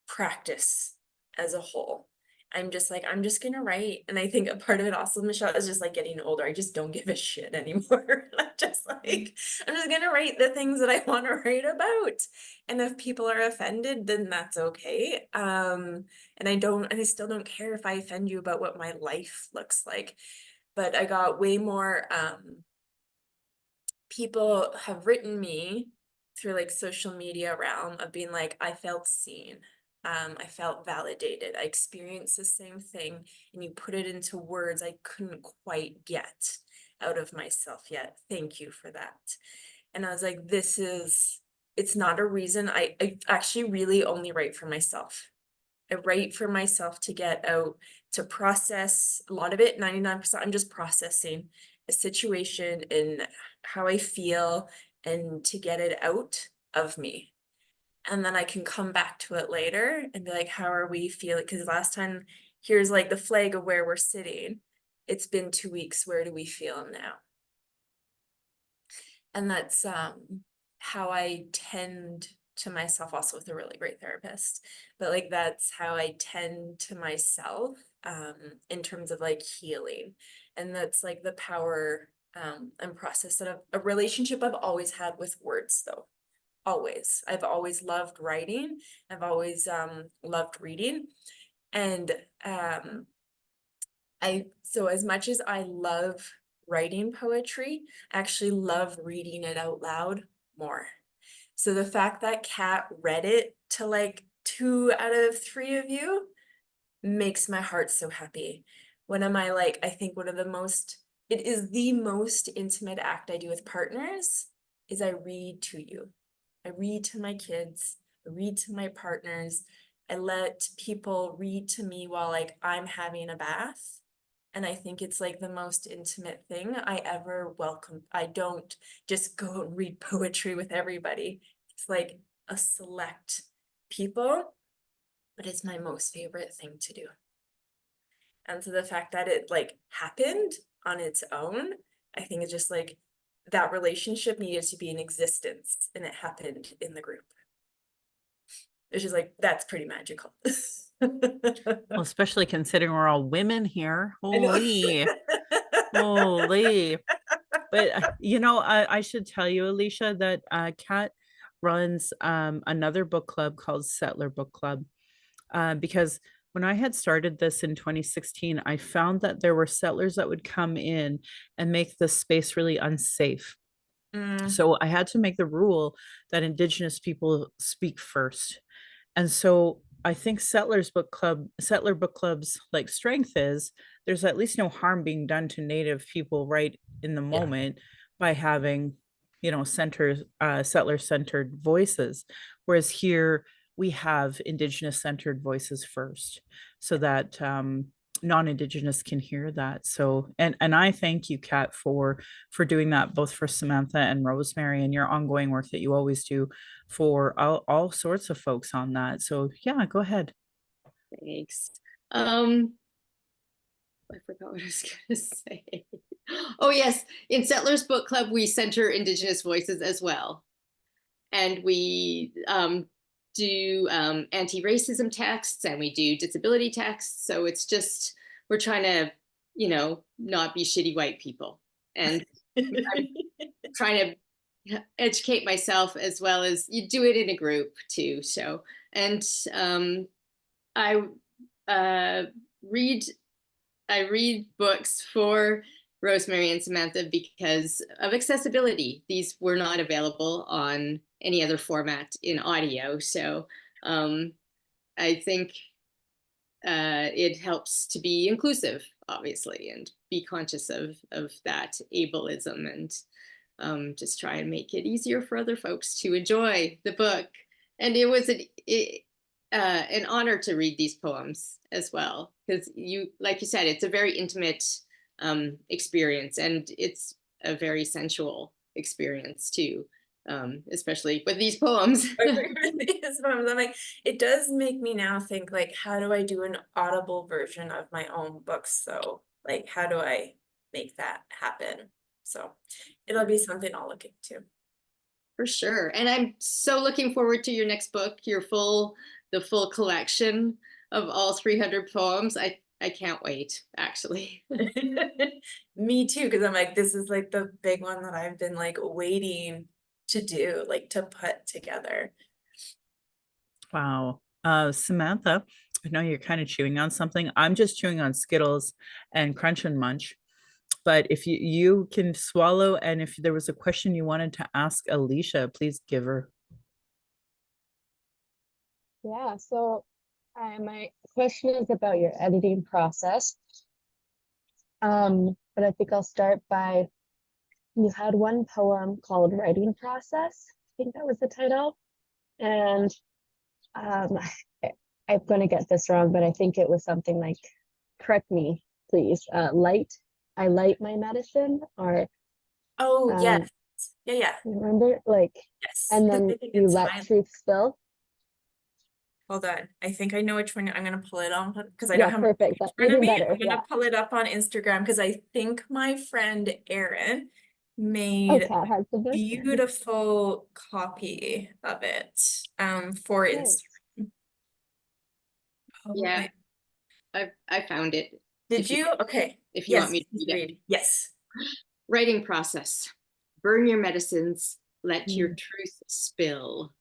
practice as a whole. I'm just like, I'm just gonna write. And I think a part of it also, Michelle, is just like getting older. I just don't give a shit anymore. I'm just like, I'm just gonna write the things that I want to write about. And if people are offended, then that's okay. And I still don't care if I offend you about what my life looks like. But I got way more people have written me through like social media realm of being like, I felt seen. I felt validated. I experienced the same thing, and you put it into words I couldn't quite get out of myself yet. Thank you for that. And I was like, it's not a reason. I actually really only write for myself. I write for myself to get out, to process a lot of it. 99%, I'm just processing a situation and how I feel, and to get it out of me. And then I can come back to it later and be like, how are we feeling? Because last time, here's like the flag of where we're sitting. It's been 2 weeks. Where do we feel now? And that's how I tend to myself, also with a really great therapist, but like that's how I tend to myself in terms of like healing. And that's like the power and process that a relationship I've always had with words, though. Always. I've always loved writing. I've always loved reading. And so as much as I love writing poetry, I actually love reading it out loud more. So the fact that Kat read it to like 2 out of 3 of you makes my heart so happy. I think it is the most intimate act I do with partners is I read to you. I read to my kids, I read to my partners. I let people read to me while like I'm having a bath. And I think it's like the most intimate thing I ever welcome. I don't just go and read poetry with everybody. It's like a select people, but it's my most favorite thing to do. And so the fact that it like happened on its own, I think it's just like that relationship needed to be in existence, and it happened in the group. It's just like, that's pretty magical. Well, especially considering we're all women here. I know. Holy, holy. But I should tell you, Alycia, that Kat runs another book club called Settler Book Club. Because when I had started this in 2016, I found that there were settlers that would come in and make the space really unsafe. So I had to make the rule that Indigenous people speak first. And so I think Settler Book Club's like strength is there's at least no harm being done to Native people right in the moment by having, settler centered voices. Whereas here we have Indigenous centered voices first, so that non-Indigenous can hear that. So, and I thank you, Kat, for doing that, both for Samantha and Rosemary, and your ongoing work that you always do for all sorts of folks on that. So yeah, go ahead. Thanks. I forgot what I was going to say. Oh yes, in Settlers Book Club, we center Indigenous voices as well. And we do anti-racism texts, and we do disability texts. So it's just, we're trying to, not be shitty white people. And I'm trying to educate myself as well as you do it in a group too. So, and I read books for Rosemary and Samantha because of accessibility. These were not available on any other format in audio. So I think it helps to be inclusive, obviously, and be conscious of that ableism. just try and make it easier for other folks to enjoy the book. And it was an honor to read these poems as well, because like you said, it's a very intimate experience, and it's a very sensual experience too, especially with these poems. I'm like, it does make me now think, like, how do I do an audible version of my own books? So, like, how do I make that happen? So it'll be something I'll look into. For sure. And I'm so looking forward to your next book, the full collection of all 300 poems. I can't wait, actually. Me too, because I'm like, this is like the big one that I've been like waiting to do, like to put together. Wow. Samantha, I know you're kind of chewing on something. I'm just chewing on Skittles and Crunch and Munch. But if you can swallow, and if there was a question you wanted to ask Alycia, please give her. Yeah, so my question is about your editing process. But I think I'll start by, you had one poem called Writing Process. I think that was the title. And I'm going to get this wrong, but I think it was something like, correct me, please. I light my medicine, or Oh, yes. Yeah. remember, like, Yes. and I then think you it's let fine. truth spill. Hold on. I think I know which one I'm gonna pull it on, because I Yeah, don't have my book perfect. in That's front of even me. better. I'm Yeah. gonna pull it up on Instagram, because I think my friend Erin made Okay, has the book. beautiful copy of it for Nice. Instagram. Oh, Yeah, wait. I found it. Did you? Okay. If you Yes, want me to please read it. read. Yes. Writing process. Burn your medicines, let your Mm. truth spill.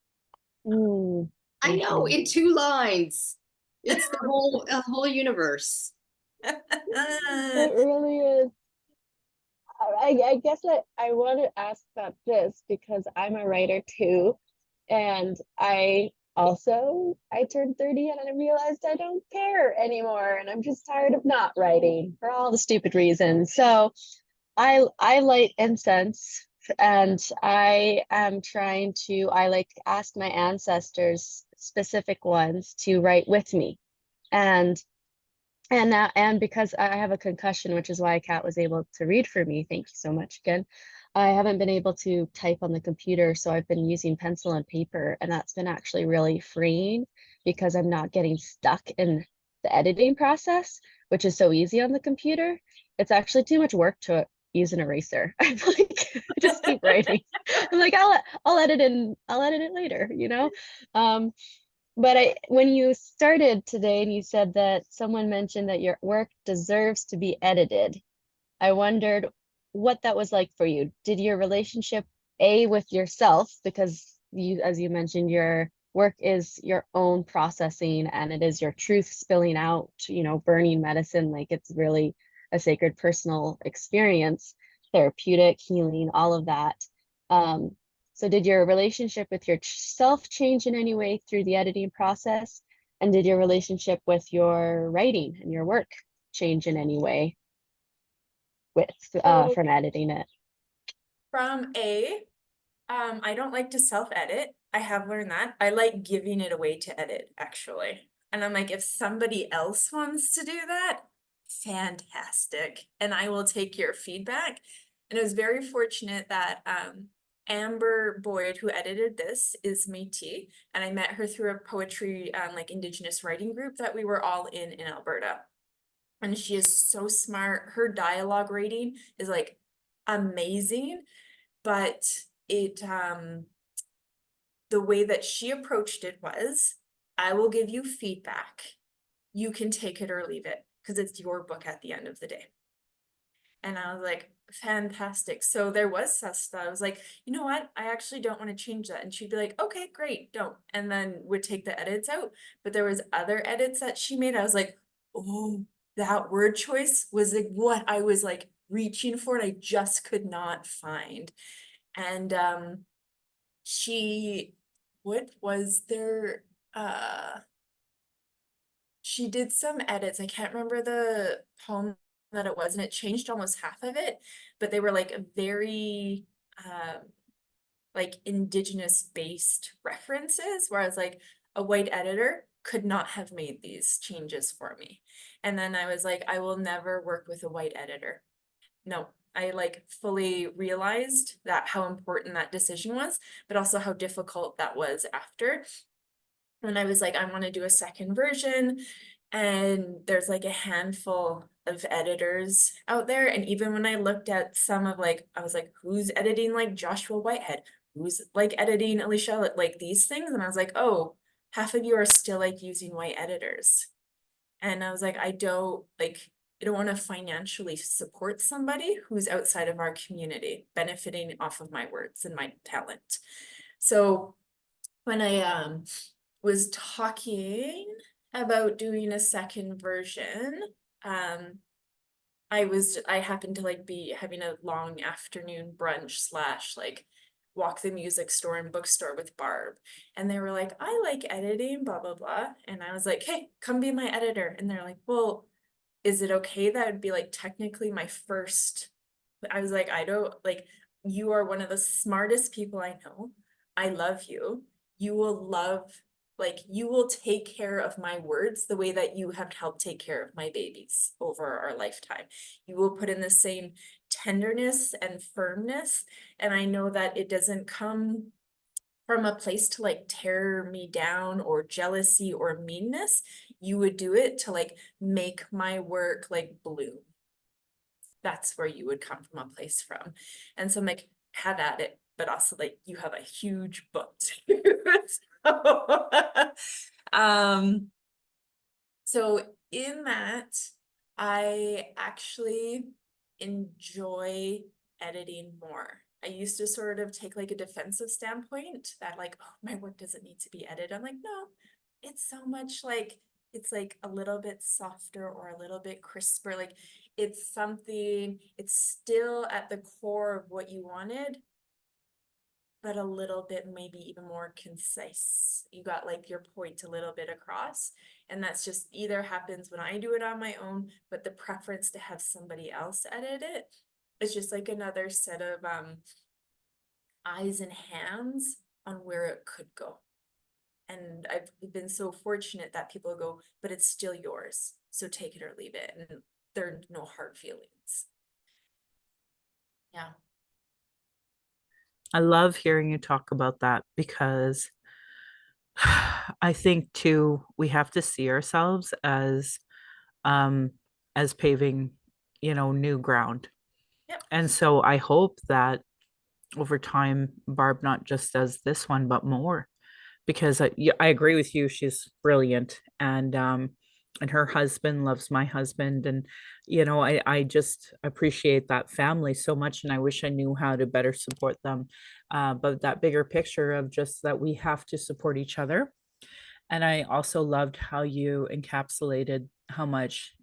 Mm, I know, mhm. in 2 lines. It's the whole universe. It really is. I guess I want to ask about this because I'm a writer too. And I turned 30 and I realized I don't care anymore. And I'm just tired of not writing for all the stupid reasons. So I light incense, and I like to ask my ancestors, specific ones, to write with me. And because I have a concussion, which is why Kat was able to read for me, thank you so much again. I haven't been able to type on the computer, so I've been using pencil and paper, and that's been actually really freeing because I'm not getting stuck in the editing process, which is so easy on the computer. It's actually too much work to use an eraser. I'm like, I just keep writing. I'm like, I'll edit it later, you know? But when you started today and you said that someone mentioned that your work deserves to be edited, I wondered what that was like for you. Did your relationship with yourself, because as you mentioned, your work is your own processing and it is your truth spilling out, burning medicine, like it's really a sacred personal experience, therapeutic, healing, all of that. So did your relationship with yourself change in any way through the editing process? And did your relationship with your writing and your work change in any way from editing it? I don't like to self-edit. I have learned that. I like giving it away to edit, actually. And I'm like, if somebody else wants to do that, fantastic. And I will take your feedback. And it was very fortunate that Amber Boyd, who edited this, is Métis, and I met her through a poetry like Indigenous writing group that we were all in Alberta. And she is so smart. Her dialogue rating is like amazing, but the way that she approached it was, I will give you feedback. You can take it or leave it because it's your book at the end of the day. And I was like, fantastic. So there was stuff I was like, you know what? I actually don't want to change that. And she'd be like, okay, great, don't. And then would take the edits out. But there was other edits that she made. I was like, oh, that word choice was like what I was like reaching for and I just could not find. And she did some edits. I can't remember the poem that it was, and it changed almost half of it, but they were like very like indigenous based references, where I was like, a white editor could not have made these changes for me. And then I was like, I will never work with a white editor. No, I like fully realized that how important that decision was, but also how difficult that was after. And I was like, I want to do a second version. And there's like a handful of editors out there. And even when I looked at some of like, I was like, who's editing like Joshua Whitehead? Who's like editing Alycia? Like these things? And I was like, oh, half of you are still like using white editors. And I was like, I don't want to financially support somebody who's outside of our community benefiting off of my words and my talent. So when I was talking about doing a second version, I happened to like be having a long afternoon brunch slash like walk the music store and bookstore with Barb. And they were like, I like editing, blah, blah, blah. And I was like, hey, come be my editor. And they're like, well, is it okay? That would be like technically my first. I was like, I don't like, you are one of the smartest people I know. I love you. You will love, like, you will take care of my words the way that you have helped take care of my babies over our lifetime. You will put in the same tenderness and firmness. And I know that it doesn't come from a place to like tear me down or jealousy or meanness. You would do it to like make my work like bloom. That's where you would come from a place from. And so I'm like, have at it, but also like you have a huge book too. So, so in that, I actually enjoy editing more. I used to sort of take like a defensive standpoint that like, oh, my work doesn't need to be edited. I'm like, no, it's so much like, it's like a little bit softer or a little bit crisper. Like it's something, it's still at the core of what you wanted, but a little bit maybe even more concise. You got like your point a little bit across. And that's just either happens when I do it on my own, but the preference to have somebody else edit it is just like another set of eyes and hands on where it could go. And I've been so fortunate that people go, but it's still yours. So take it or leave it. And there are no hard feelings. Yeah. I love hearing you talk about that because I think too, we have to see ourselves um as paving, new ground. Yep. And so I hope that over time, Barb not just does this one, but more, because I agree with you. She's brilliant. And her husband loves my husband. And, I just appreciate that family so much. And I wish I knew how to better support them. But that bigger picture of just that we have to support each other. And I also loved how you encapsulated how much,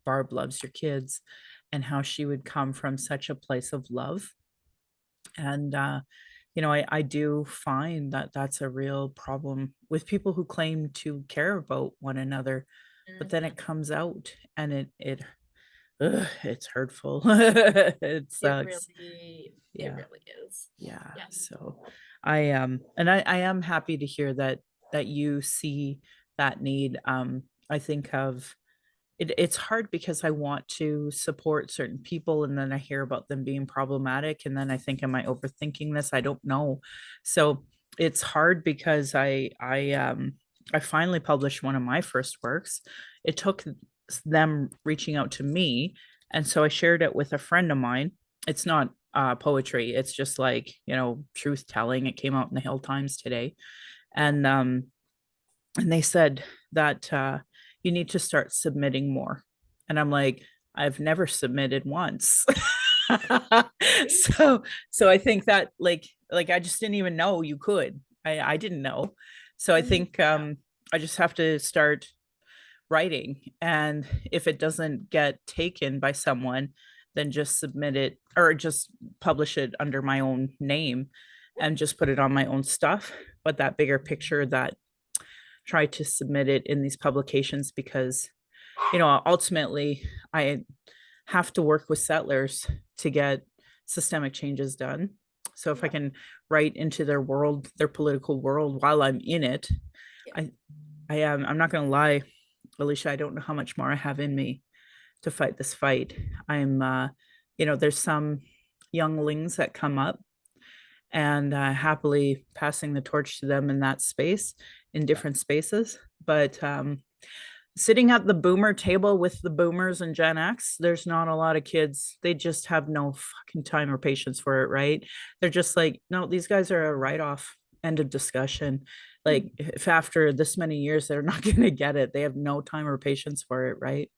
Barb loves your kids and how she would come from such a place of love. And, I do find that that's a real problem with people who claim to care about one another, but then it comes out and it's hurtful. It sucks. It Yeah. really is. Yeah. Yeah. So I am happy to hear that you see that need. I think of it's hard because I want to support certain people and then I hear about them being problematic and then I think, am I overthinking this? I don't know. So it's hard because I finally published one of my first works. It took them reaching out to me, and so I shared it with a friend of mine. It's not poetry, it's just like, truth telling. It came out in the Hill Times today. And they said that you need to start submitting more. And I'm like, I've never submitted once. so so I think that like I just didn't even know you could. I didn't know. So I think I just have to start writing, and if it doesn't get taken by someone, then just submit it or just publish it under my own name and just put it on my own stuff. But that bigger picture, that try to submit it in these publications, because ultimately I have to work with settlers to get systemic changes done. So if I can write into their world, their political world while I'm in it, Yeah. I am, I'm not going to lie, Alycia, I don't know how much more I have in me to fight this fight. I'm, there's some younglings that come up, and happily passing the torch to them in that space, in different spaces. But sitting at the boomer table with the boomers and Gen X, there's not a lot of kids. They just have no fucking time or patience for it, right? They're just like, no, these guys are a write-off. End of discussion. Like, if after this many years they're not going to get it, they have no time or patience for it, right?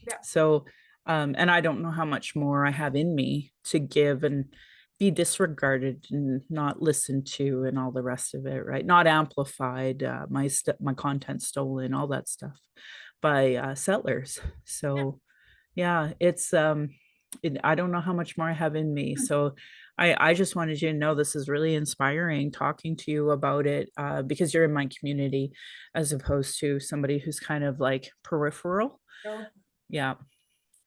Yeah. So, and I don't know how much more I have in me to give and be disregarded and not listened to and all the rest of it, right? Not amplified, my content stolen, all that stuff by settlers. So yeah, it's I don't know how much more I have in me. So I just wanted you to know this is really inspiring talking to you about it, because you're in my community as opposed to somebody who's kind of like peripheral. No. Yeah.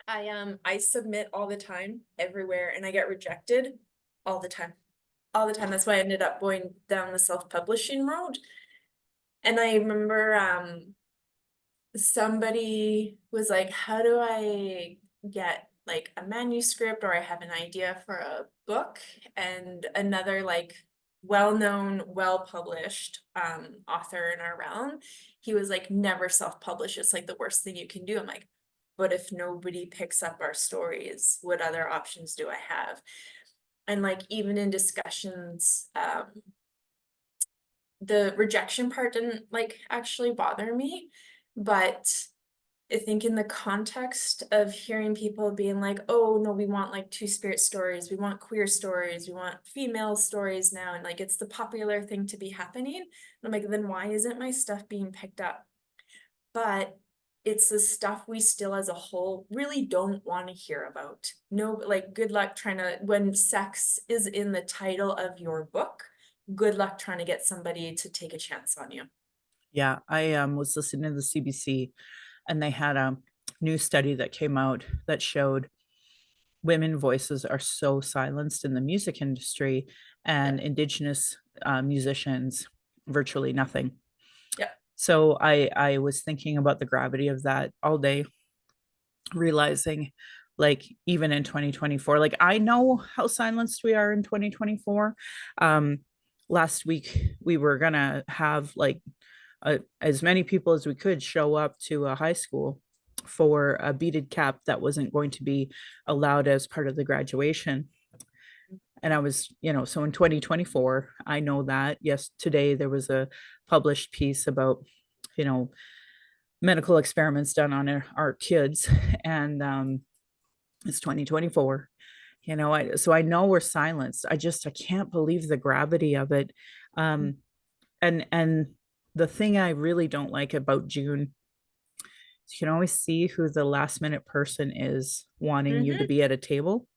I submit all the time, everywhere, and I get rejected all the time. All the time. That's why I ended up going down the self-publishing road. And I remember somebody was like, how do I get like a manuscript, or I have an idea for a book? And another like well-known, well-published author in our realm, he was like, never self-publish. It's like the worst thing you can do. I'm like, but if nobody picks up our stories, what other options do I have? And like, even in discussions, the rejection part didn't like actually bother me, but I think in the context of hearing people being like, oh no, we want like two-spirit stories, we want queer stories, we want female stories now, and like it's the popular thing to be happening. And I'm like, then why isn't my stuff being picked up? But it's the stuff we still as a whole really don't want to hear about. No, like, good luck trying to, when sex is in the title of your book, good luck trying to get somebody to take a chance on you. Yeah, I was listening to the CBC, and they had a new study that came out that showed women voices are so silenced in the music industry, and Indigenous musicians virtually nothing. Yeah. So I was thinking about the gravity of that all day, realizing like even in 2024, like I know how silenced we are in 2024. Last week we were gonna have like as many people as we could show up to a high school for a beaded cap that wasn't going to be allowed as part of the graduation. And I was, so in 2024, I know that, yes, today there was a published piece about, medical experiments done on our kids. And it's 2024. So I know we're silenced. I can't believe the gravity of it. And the thing I really don't like about June, you can always see who the last minute person is wanting you to be at a table.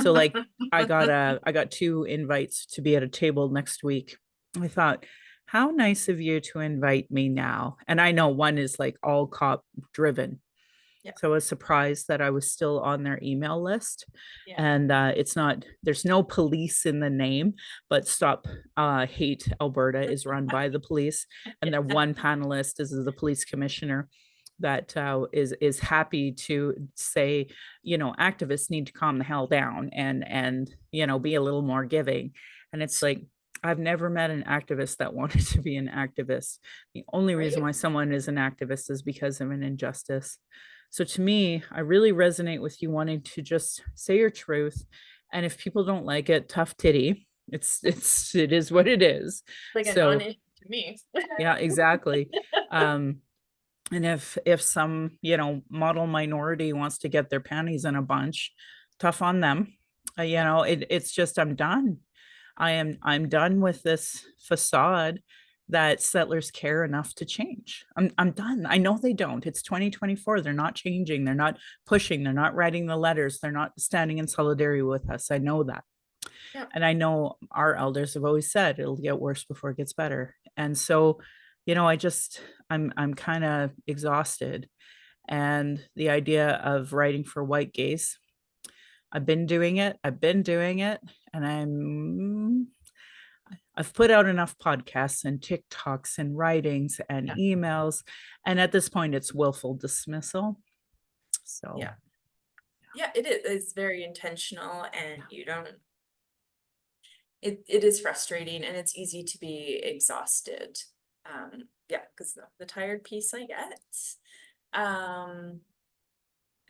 So like I got 2 invites to be at a table next week. I thought, how nice of you to invite me now. And I know one is like all cop driven. Yeah. So I was surprised that I was still on their email list. Yeah. And there's no police in the name, but Stop Hate Alberta is run by the police. And their one panelist is the police commissioner that is happy to say, activists need to calm the hell down and be a little more giving. And it's like, I've never met an activist that wanted to be an activist. The only reason why someone is an activist is because of an injustice. So to me, I really resonate with you wanting to just say your truth. And if people don't like it, tough titty. It is what it is. Like so, a non-issue to me. Yeah, exactly. And if some, model minority wants to get their panties in a bunch, tough on them. It's just, I'm done. I'm done with this facade that settlers care enough to change. I'm done. I know they don't. It's 2024. They're not changing. They're not pushing. They're not writing the letters. They're not standing in solidarity with us. I know that. Yeah. And I know our elders have always said it'll get worse before it gets better. And so, I'm kind of exhausted. And the idea of writing for white gays, I've been doing it, and I'm I've put out enough podcasts and TikToks and writings and emails. And at this point, it's willful dismissal. So Yeah. Yeah, it is. It's very intentional, and you don't, it is frustrating, and it's easy to be exhausted. Yeah, because the tired piece I get. And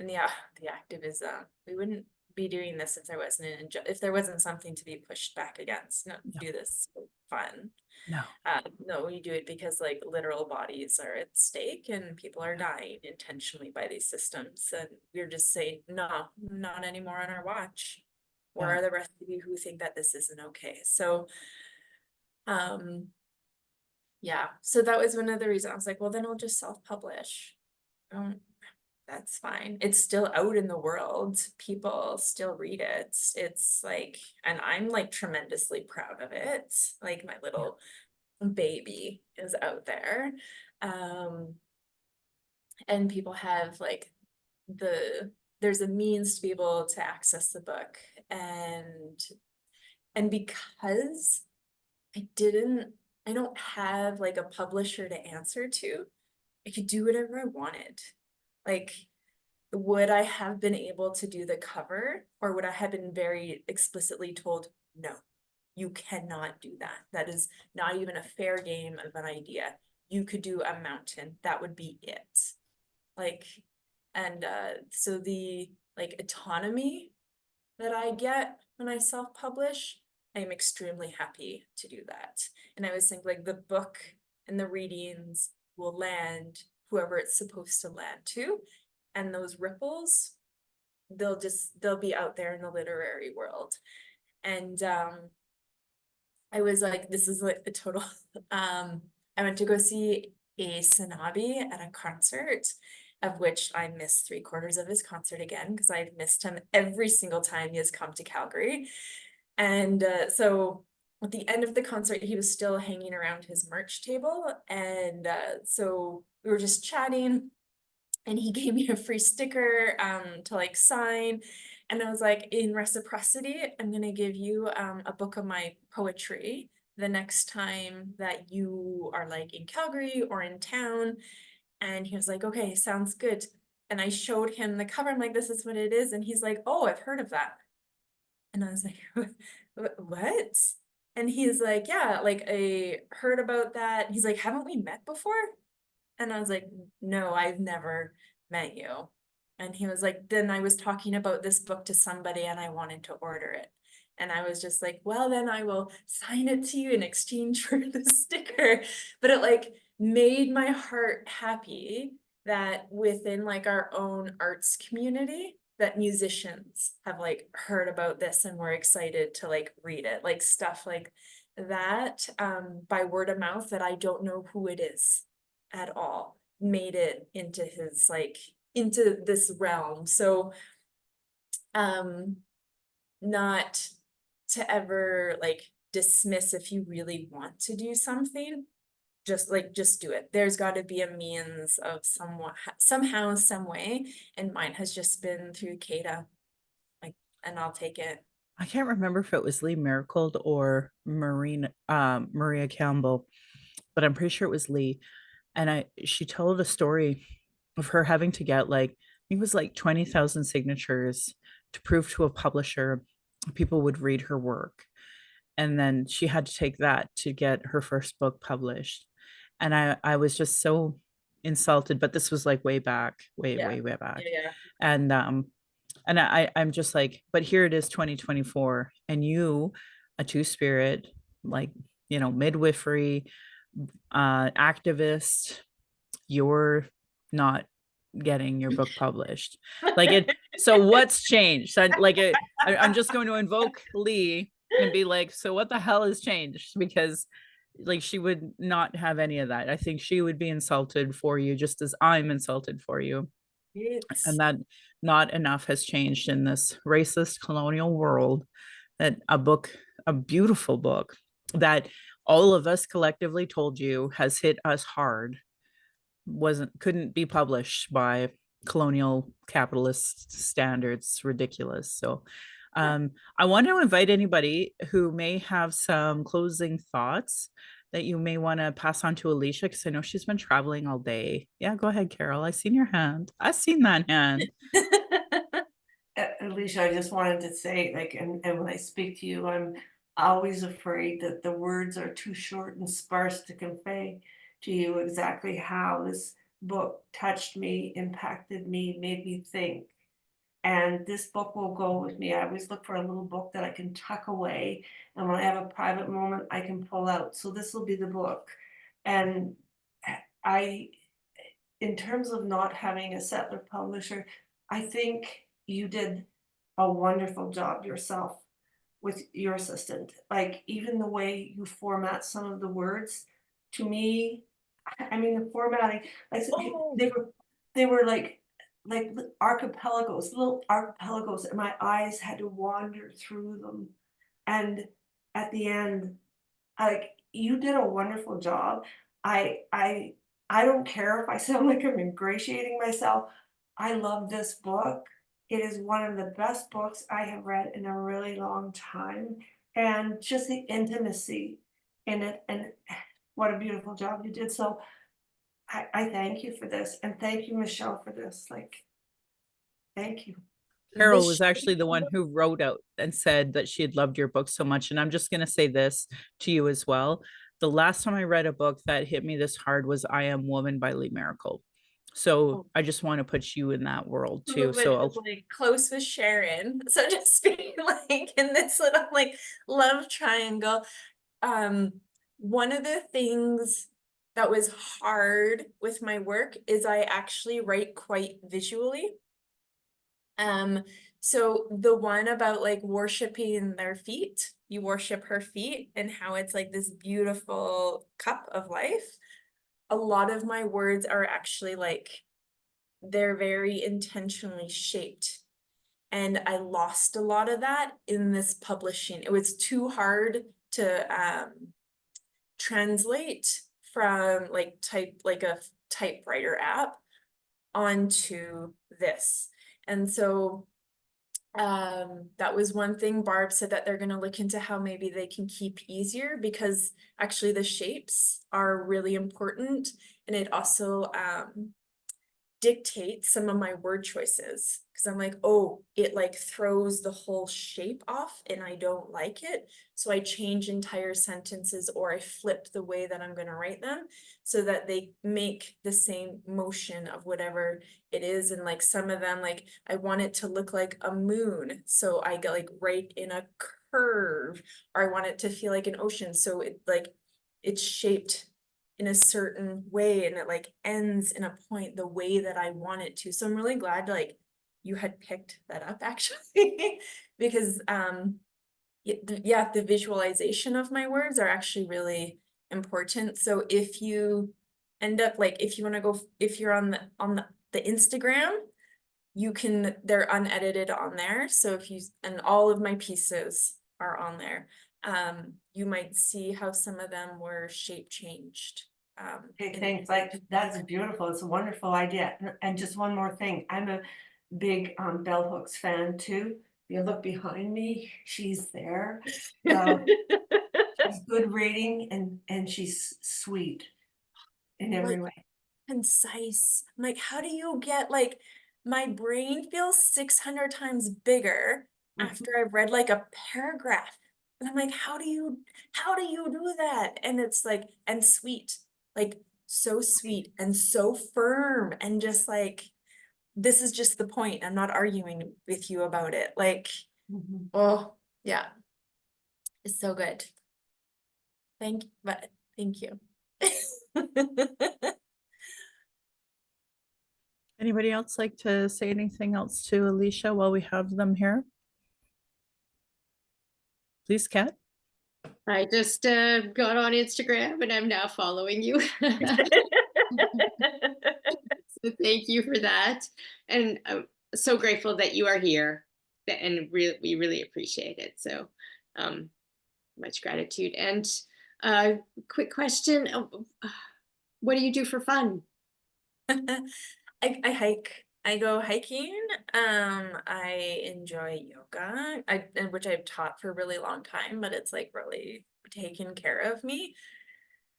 yeah, the activism, we wouldn't be doing this if there wasn't if there wasn't something to be pushed back against. Not do this for fun. no. No, we do it because like literal bodies are at stake and people are dying intentionally by these systems. And we're just saying, no, not anymore on our watch. Where Yeah. are the rest of you who think that this isn't okay? So, yeah, so that was one of the reasons I was like, well, then I'll just self-publish. That's fine. It's still out in the world. People still read it. It's like, and I'm like tremendously proud of it. Like my little baby is out there. And people have like there's a means to be able to access the book. And because I don't have like a publisher to answer to, I could do whatever I wanted. Like, would I have been able to do the cover, or would I have been very explicitly told, no, you cannot do that. That is not even a fair game of an idea. You could do a mountain. That would be it. Like, and so the like autonomy that I get when I self-publish, I am extremely happy to do that. And I was thinking like the book and the readings will land whoever it's supposed to land to. And those ripples, they'll be out there in the literary world. And I was like, this is like a total, I went to go see a Sanabi at a concert, of which I missed 3/4 of his concert again, because I've missed him every single time he has come to Calgary. And so at the end of the concert, he was still hanging around his merch table. And so we were just chatting, and he gave me a free sticker to like sign. And I was like, in reciprocity, I'm gonna give you a book of my poetry the next time that you are like in Calgary or in town. And he was like, okay, sounds good. And I showed him the cover. I'm like, this is what it is. And he's like, oh, I've heard of that. And I was like, what? And he's like, yeah, like I heard about that. He's like, haven't we met before? And I was like, no, I've never met you. And he was like, then I was talking about this book to somebody and I wanted to order it. And I was just like, well, then I will sign it to you in exchange for the sticker. But it like made my heart happy that within like our own arts community, that musicians have like heard about this and were excited to like read it, like stuff like that by word of mouth, that I don't know who it is at all, made it into his like into this realm. So not to ever like dismiss if you really want to do something, just do it. There's got to be a means of somehow, some way, and mine has just been through Kada, like, and I'll take it. I can't remember if it was Lee Miracle or Maria Campbell, but I'm pretty sure it was Lee. And she told a story of her having to get like, I think it was like 20,000 signatures to prove to a publisher people would read her work. And then she had to take that to get her first book published. And I was just so insulted, but this was like way back, way back. Yeah. And I'm just like, but here it is 2024, and you, a two-spirit, like, midwifery activist, you're not getting your book published. Like it. So what's changed? I'm just going to invoke Lee and be like, so what the hell has changed? Because like she would not have any of that. I think she would be insulted for you just as I'm insulted for you. And that not enough has changed in this racist colonial world, that a beautiful book that all of us collectively told you has hit us hard, couldn't be published by colonial capitalist standards. Ridiculous. So I want to invite anybody who may have some closing thoughts that you may want to pass on to Alycia, because I know she's been traveling all day. Yeah, go ahead, Carol. I seen your hand. I seen that hand. Alycia, I just wanted to say, like, and when I speak to you, I'm always afraid that the words are too short and sparse to convey to you exactly how this book touched me, impacted me, made me think. And this book will go with me. I always look for a little book that I can tuck away. And when I have a private moment, I can pull out. So this will be the book. And I, in terms of not having a settler publisher, I think you did a wonderful job yourself with your assistant. Like, even the way you format some of the words, to me, I mean, the formatting, like, Oh. they were like archipelagos, little archipelagos, and my eyes had to wander through them. And at the end, like, you did a wonderful job. I I I don't care if I sound like I'm ingratiating myself. I love this book. It is one of the best books I have read in a really long time, and just the intimacy in it, and what a beautiful job you did. So I thank you for this, and thank you, Michelle, for this. Like, thank you. Carol was actually the one who wrote out and said that she had loved your book so much. And I'm just going to say this to you as well. The last time I read a book that hit me this hard was I Am Woman by Lee Miracle. So I just want to put you in that world too. So I'll, Like close with Sharon. So just being like in this little like love triangle. One of the things that was hard with my work is I actually write quite visually. So the one about like worshiping their feet, you worship her feet, and how it's like this beautiful cup of life. A lot of my words are actually like, they're very intentionally shaped. And I lost a lot of that in this publishing. It was too hard to translate from like a typewriter app onto this. And so that was one thing. Barb said that they're going to look into how maybe they can keep easier, because actually the shapes are really important, and it also dictate some of my word choices, because I'm like, oh, it like throws the whole shape off and I don't like it. So I change entire sentences, or I flip the way that I'm going to write them so that they make the same motion of whatever it is. And like some of them, like I want it to look like a moon. So I get like right in a curve, or I want it to feel like an ocean. So it like it's shaped in a certain way, and it like ends in a point the way that I want it to. So I'm really glad like you had picked that up actually because yeah, the visualization of my words are actually really important. So if you end up like, if you want to go, if you're on the Instagram, you can, they're unedited on there. So if you, and all of my pieces are on there. You might see how some of them were shape changed. Okay, thanks. Like, that's beautiful. It's a wonderful idea. And just one more thing. I'm a big bell hooks fan too. If you look behind me, she's there. She's good rating, and she's sweet in every way. Concise. I'm like, how do you get like, my brain feels 600 times bigger after I've read like a paragraph. And I'm like, how do you do that? And it's like, and sweet, like so sweet and so firm, and just like, this is just the point. I'm not arguing with you about it. Like, oh yeah, it's so good. Thank you. anybody else like to say anything else to Alycia while we have them here? Please, Kat. I just got on Instagram and I'm now following you. So thank you for that. And I'm so grateful that you are here, and we really appreciate it. So much gratitude. And quick question, what do you do for fun? I hike. I go hiking. I enjoy yoga, which I've taught for a really long time, but it's like really taken care of me.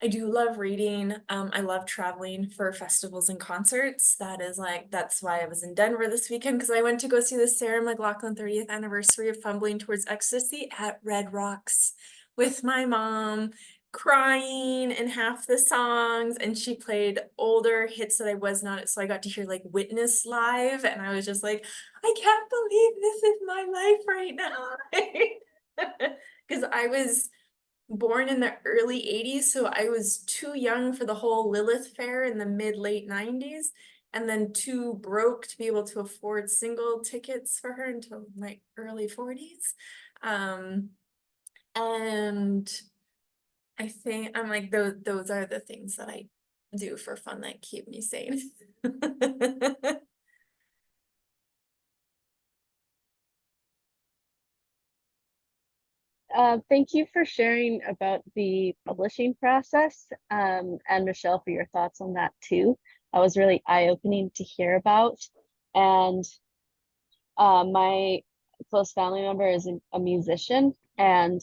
I do love reading. I love traveling for festivals and concerts. That's why I was in Denver this weekend, because I went to go see the Sarah McLachlan 30th anniversary of Fumbling Towards Ecstasy at Red Rocks with my mom, crying in half the songs, and she played older hits that I was not, so I got to hear like Witness live, and I was just like, I can't believe this is my life right now. Because I was born in the early 80s, so I was too young for the whole Lilith fair in the mid-late 90s, and then too broke to be able to afford single tickets for her until my early 40s. And I think I'm like, those are the things that I do for fun that keep me sane. Thank you for sharing about the publishing process, and Michelle for your thoughts on that too. That was really eye-opening to hear about. And my close family member is a musician, and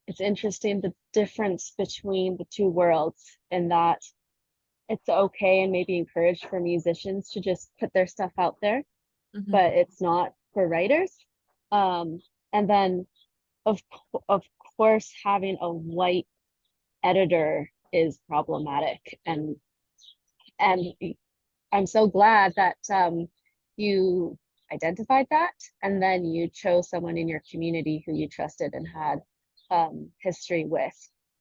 it's interesting the difference between the two worlds, in that it's okay and maybe encouraged for musicians to just put their stuff out there, but it's not for writers. And then of course having a white editor is problematic, and I'm so glad that you identified that, and then you chose someone in your community who you trusted and had history with.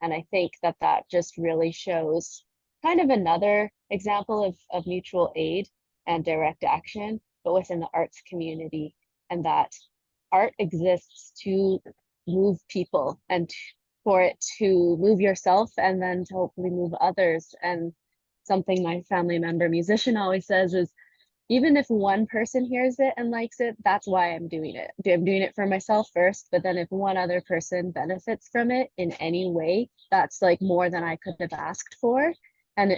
And I think that that just really shows kind of another example of mutual aid and direct action, but within the arts community, and that art exists to move people and for it to move yourself and then to hopefully move others. And something my family member musician always says is, even if one person hears it and likes it, that's why I'm doing it. I'm doing it for myself first, but then if one other person benefits from it in any way, that's like more than I could have asked for. And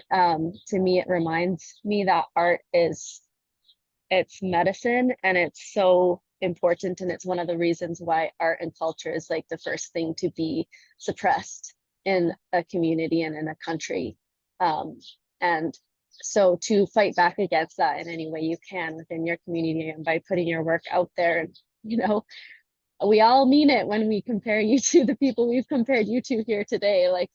to me, it reminds me that art it's medicine, and it's so important, and it's one of the reasons why art and culture is like the first thing to be suppressed in a community and in a country. And so to fight back against that in any way you can within your community and by putting your work out there, you know, we all mean it when we compare you to the people we've compared you to here today. Like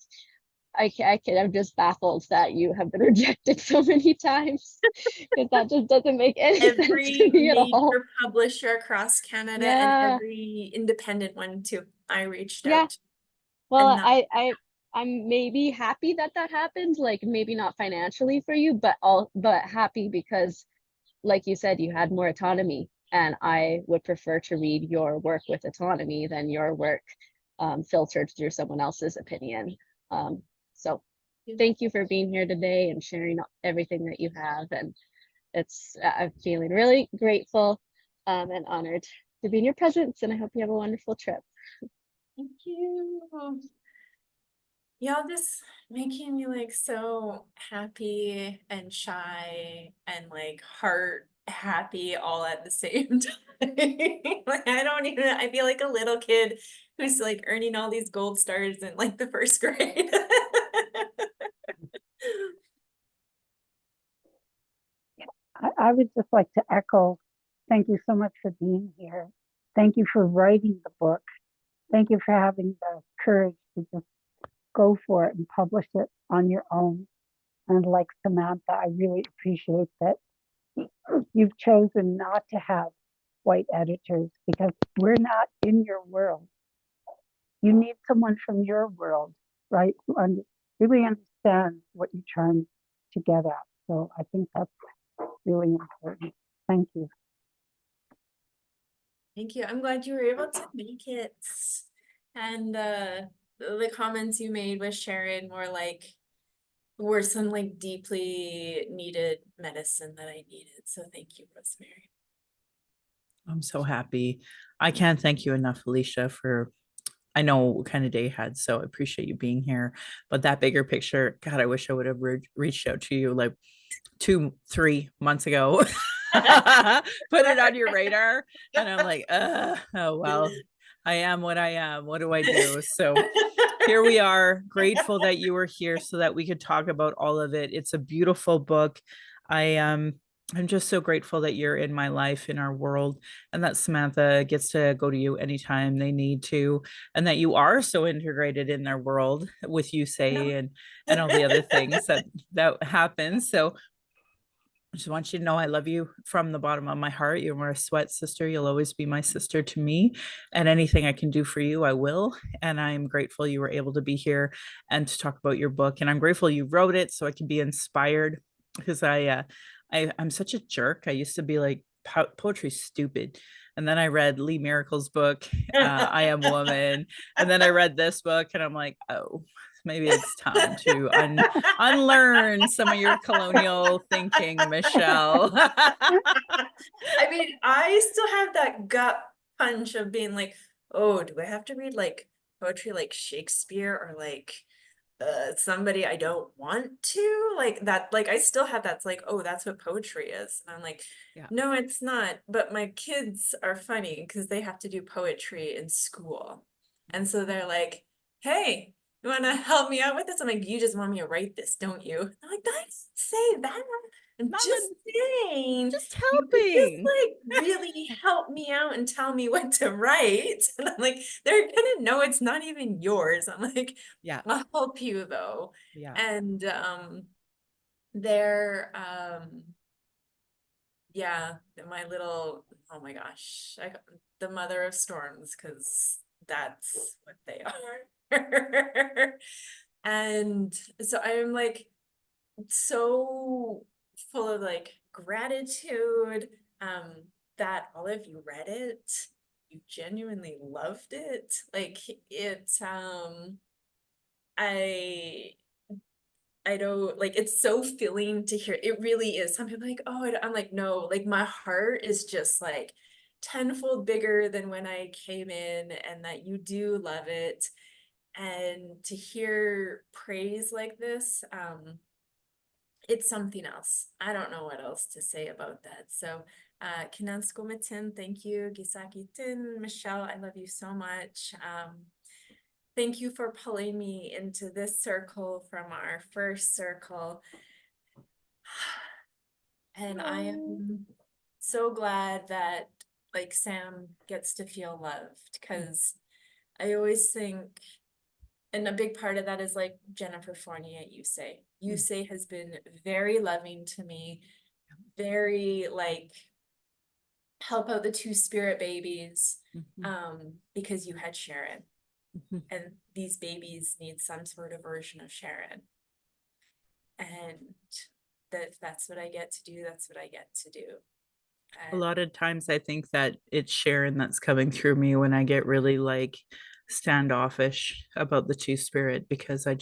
I'm just baffled that you have been rejected so many times, because that just doesn't make any sense to Every me at all. major publisher across Canada and Yeah. every independent one too, I reached Yeah. out. Well, And I'm maybe happy that that happened, like maybe not financially for you, but happy because, like you said, you had more autonomy, and I would prefer to read your work with autonomy than your work filtered through someone else's opinion. So thank you for being here today and sharing everything that you have. And I'm feeling really grateful and honored to be in your presence, and I hope you have a wonderful trip. thank you. Y'all just making me like so happy and shy and like heart happy all at the same time. Like I feel like a little kid who's like earning all these gold stars in like the first grade. I would just like to echo, thank you so much for being here. Thank you for writing the book. Thank you for having the courage to just go for it and publish it on your own. And like Samantha, I really appreciate that you've chosen not to have white editors, because we're not in your world. You need someone from your world, right? Who really understands what you're trying to get at. So I think that's really important. Thank you. Thank you. I'm glad you were able to make it. And the comments you made with Sharon were some like deeply needed medicine that I needed. So thank you, Rosemary. I'm so happy. I can't thank you enough, Alycia, I know what kind of day you had, so I appreciate you being here. But that bigger picture, God, I wish I would have reached out to you like 2-3 months ago. Put it on your radar. And I'm like, oh, well, I am what I am. What do I do? So here we are, grateful that you were here so that we could talk about all of it. It's a beautiful book. I'm just so grateful that you're in my life, in our world, and that Samantha gets to go to you anytime they need to, and that you are so integrated in their world with you say and all the other things that happen. So I just want you to know I love you from the bottom of my heart. You're a sweat sister. You'll always be my sister to me. And anything I can do for you, I will. And I'm grateful you were able to be here and to talk about your book. And I'm grateful you wrote it so I can be inspired because I'm such a jerk. I used to be like, poetry's stupid. And then I read Lee Miracle's book, I Am Woman. And then I read this book and I'm like, oh, maybe it's time to unlearn some of your colonial thinking, Michelle. I mean, I still have that gut punch of being like, oh, do I have to read like poetry like Shakespeare or like somebody I don't want to? Like that, like I still have that's like, oh, that's what poetry is. And I'm like, Yeah. no, it's not. But my kids are funny because they have to do poetry in school. And so they're like, hey, you want to help me out with this? I'm like, you just want me to write this, don't you? I'm like, I didn't say that. I'm Mama, just saying, just you could just helping. like really help me out and tell me what to write. And I'm like, they're gonna know it's not even yours. I'm like, Yeah. I'll help you though. Yeah. And they're yeah, my little, oh my gosh, the mother of storms, because that's what they are. And so I'm like so full of like gratitude that all of you read it. You genuinely loved it. Like it I don't like, it's so filling to hear. It really is. Some people are like, oh, I'm like, no, like my heart is just like tenfold bigger than when I came in, and that you do love it. And to hear praise like this, it's something else. I don't know what else to say about that. So Kinansko Mitin, thank you. Gisaki Tin, Michelle, I love you so much. Thank you for pulling me into this circle from our first circle. And I am so glad that like Sam gets to feel loved, because I always think, and a big part of that is like Jennifer Fournier at USay. USay has been very loving to me, very like help out the two spirit babies, because you had Sharon. And these babies need some sort of version of Sharon. And that's what I get to do. That's what I get to do. A lot of times I think that it's Sharon that's coming through me when I get really like standoffish about the two spirit, because I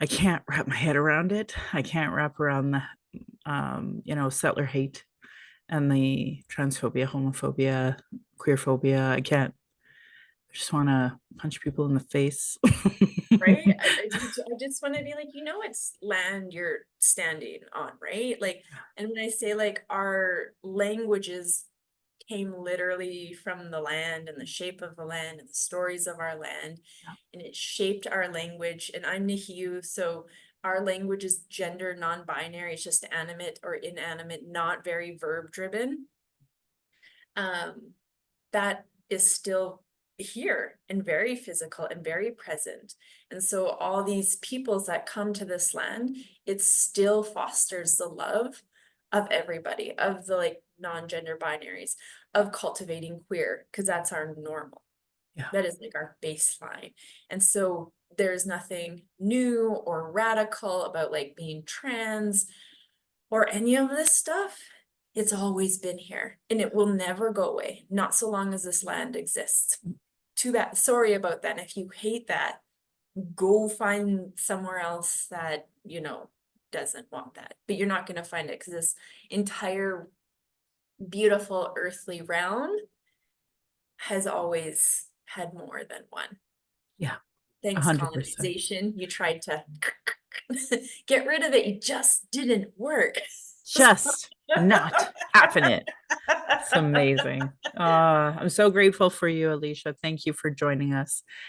can't wrap my head around it. I can't wrap around the settler hate and the transphobia, homophobia, queerphobia. I can't. I just want to punch people in the face. Right? I just want to be like, it's land you're standing on, right? Like, and when I say like our languages came literally from the land and the shape of the land and the stories of our land, and it shaped our language. And I'm Nihiu, so our language is gender non-binary. It's just animate or inanimate, not very verb driven. That is still here and very physical and very present. And so all these peoples that come to this land, it still fosters the love of everybody, of the like non-gender binaries, of cultivating queer, because that's our normal. Yeah. That is like our baseline. And so there's nothing new or radical about like being trans or any of this stuff. It's always been here and it will never go away, not so long as this land exists. Too bad. Sorry about that. And if you hate that, go find somewhere else that, doesn't want that. But you're not going to find it, because this entire beautiful earthly realm has always had more than one. Yeah. Thanks, 100%. colonization. You tried to get rid of it. It just didn't work. just not having it. It's amazing. I'm so grateful for you, Alycia. Thank you for joining us.